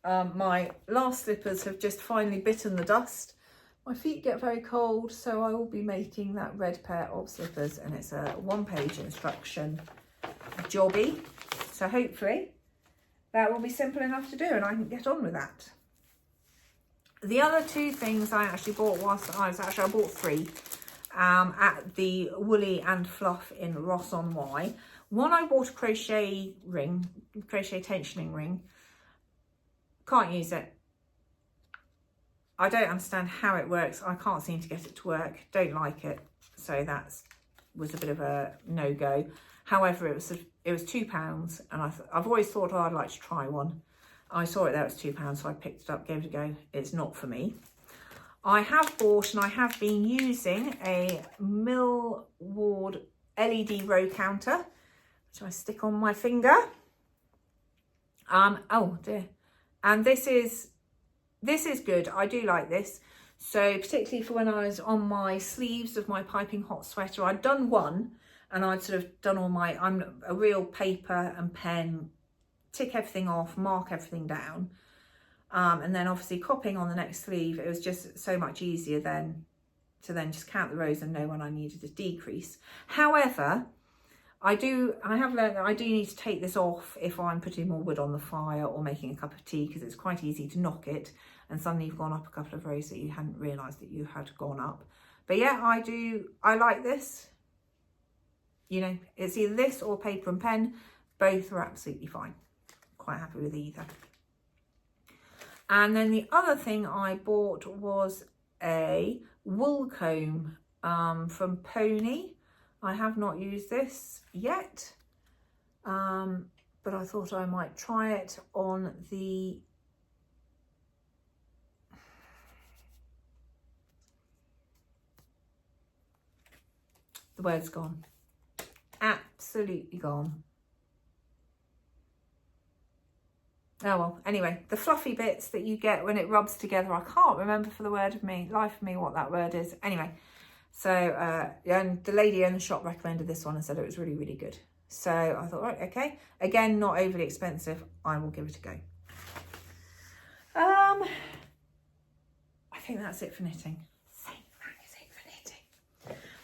My last slippers have just finally bitten the dust. My feet get very cold, so I will be making that red pair of slippers, and it's a 1-page instruction jobby. So hopefully that will be simple enough to do and I can get on with that. The other 2 things I actually bought I bought 3. At the Woolly and Fluff in Ross-on-Wye. One, I bought a crochet tensioning ring. Can't use it. I don't understand how it works. I can't seem to get it to work. Don't like it. So that was a bit of a no-go. However, it was £2, and I've always thought, oh, I'd like to try one. I saw it there, it was £2, so I picked it up, gave it a go. It's not for me. I have bought and I have been using a Millward LED row counter, which I stick on my finger. Oh dear. And this is good. I do like this. So particularly for when I was on my sleeves of my piping hot sweater, I'd done one and I'd sort of done all my, I'm a real paper and pen, tick everything off, mark everything down. And then obviously copying on the next sleeve, it was just so much easier then to then just count the rows and know when I needed to decrease. However, I have learned that I do need to take this off if I'm putting more wood on the fire or making a cup of tea, because it's quite easy to knock it and suddenly you've gone up a couple of rows that you hadn't realised that you had gone up. But yeah, I like this. You know, it's either this or paper and pen. Both are absolutely fine. Quite happy with either. And then the other thing I bought was a wool comb from Pony. I have not used this yet, but I thought I might try it on the the word's gone. Absolutely gone. Oh well, anyway, the fluffy bits that you get when it rubs together, I can't remember for the life of me what that word is. Anyway, so and the lady in the shop recommended this one and said it was really, really good. So I thought, right, okay, again, not overly expensive, I will give it a go. I think that's it for knitting.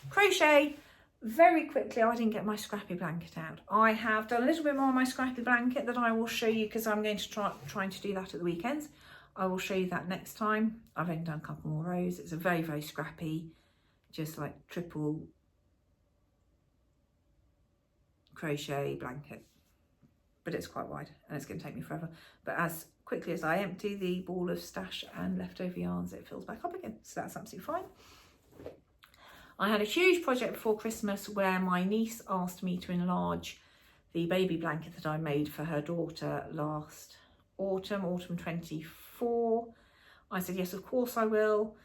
Crochet, very quickly, I didn't get my scrappy blanket out. I have done a little bit more on my scrappy blanket that I will show you, because I'm going to trying to do that at the weekends. I will show you that next time. I've only done a couple more rows. It's a very, very scrappy, just like triple crochet blanket, but it's quite wide and it's going to take me forever. But as quickly as I empty the ball of stash and leftover yarns, it fills back up again, so that's absolutely fine. I had a huge project before Christmas where my niece asked me to enlarge the baby blanket that I made for her daughter last autumn 24. I said, yes, of course I will.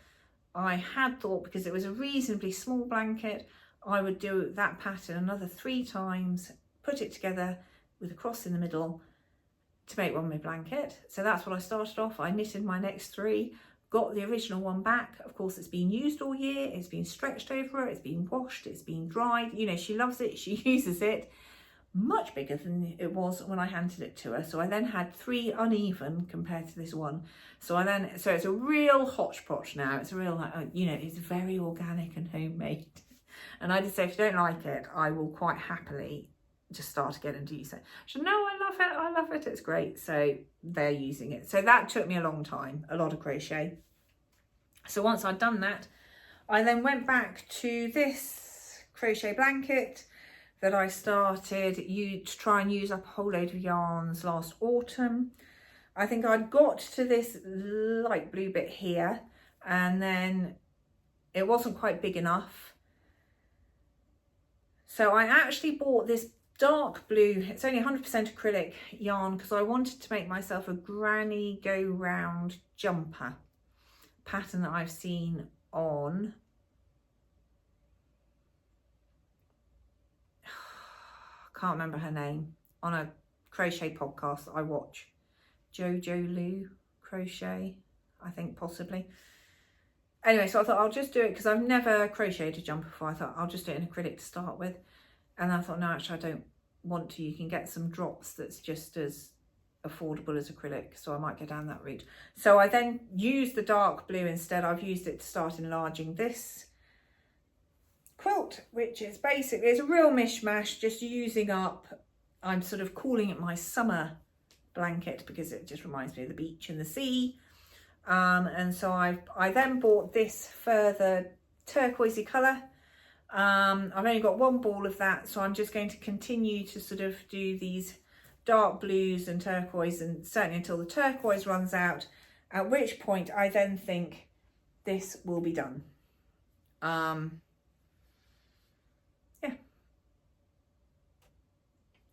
I had thought, because it was a reasonably small blanket, I would do that pattern another 3 times, put it together with a cross in the middle to make one big blanket. So that's what I started off. I knitted my next 3, got the original one back. Of course, it's been used all year. It's been stretched over her. It's been washed. It's been dried. You know, she loves it. She uses it. Much bigger than it was when I handed it to her. So I then had 3 uneven compared to this one. So it's a real hodgepodge now. It's a real, you know, it's very organic and homemade. And I did say, if you don't like it, I will quite happily just start again and use it. She said, no, I love it, it's great. So they're using it. So that took me a long time, a lot of crochet. So once I'd done that, I then went back to this crochet blanket that I started to try and use up a whole load of yarns last autumn. I think I'd got to this light blue bit here, and then it wasn't quite big enough. So I actually bought this dark blue, it's only 100% acrylic yarn, because I wanted to make myself a granny go round jumper pattern that I've seen on can't remember her name, on a crochet podcast that I watch. Jojo Lou Crochet, I think, possibly. Anyway, so I thought I'll just do it because I've never crocheted a jumper before. I thought I'll just do it in acrylic to start with. And I thought, no, actually, I don't want to. You can get some drops that's just as affordable as acrylic, so I might go down that route. So I then used the dark blue instead. I've used it to start enlarging this quilt, which is basically, it's a real mishmash, just using up, I'm sort of calling it my summer blanket because it just reminds me of the beach and the sea. And so I then bought this further turquoisey colour. I've only got 1 ball of that, so I'm just going to continue to sort of do these dark blues and turquoise, and certainly until the turquoise runs out, at which point I then think this will be done. Yeah,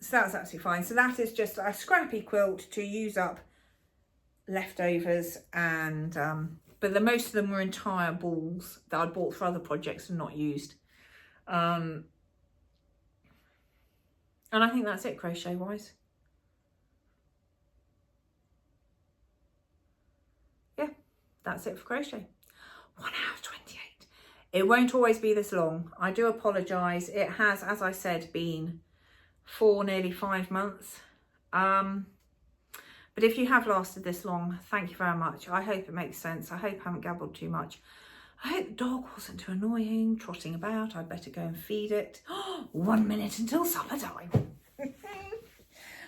so that's absolutely fine. So that is just a scrappy quilt to use up leftovers, and but most of them were entire balls that I'd bought for other projects and not used. And I think that's it crochet wise. Yeah, that's it for crochet. 1 hour 28. It won't always be this long. I do apologise. It has, as I said, been 4, nearly 5 months. But if you have lasted this long, thank you very much. I hope it makes sense. I hope I haven't gabbled too much. I hope the dog wasn't too annoying, trotting about. I'd better go and feed it. 1 minute until supper time.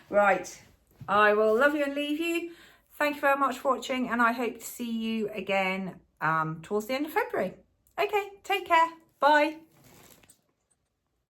Right, I will love you and leave you. Thank you very much for watching, and I hope to see you again towards the end of February. Okay, take care. Bye.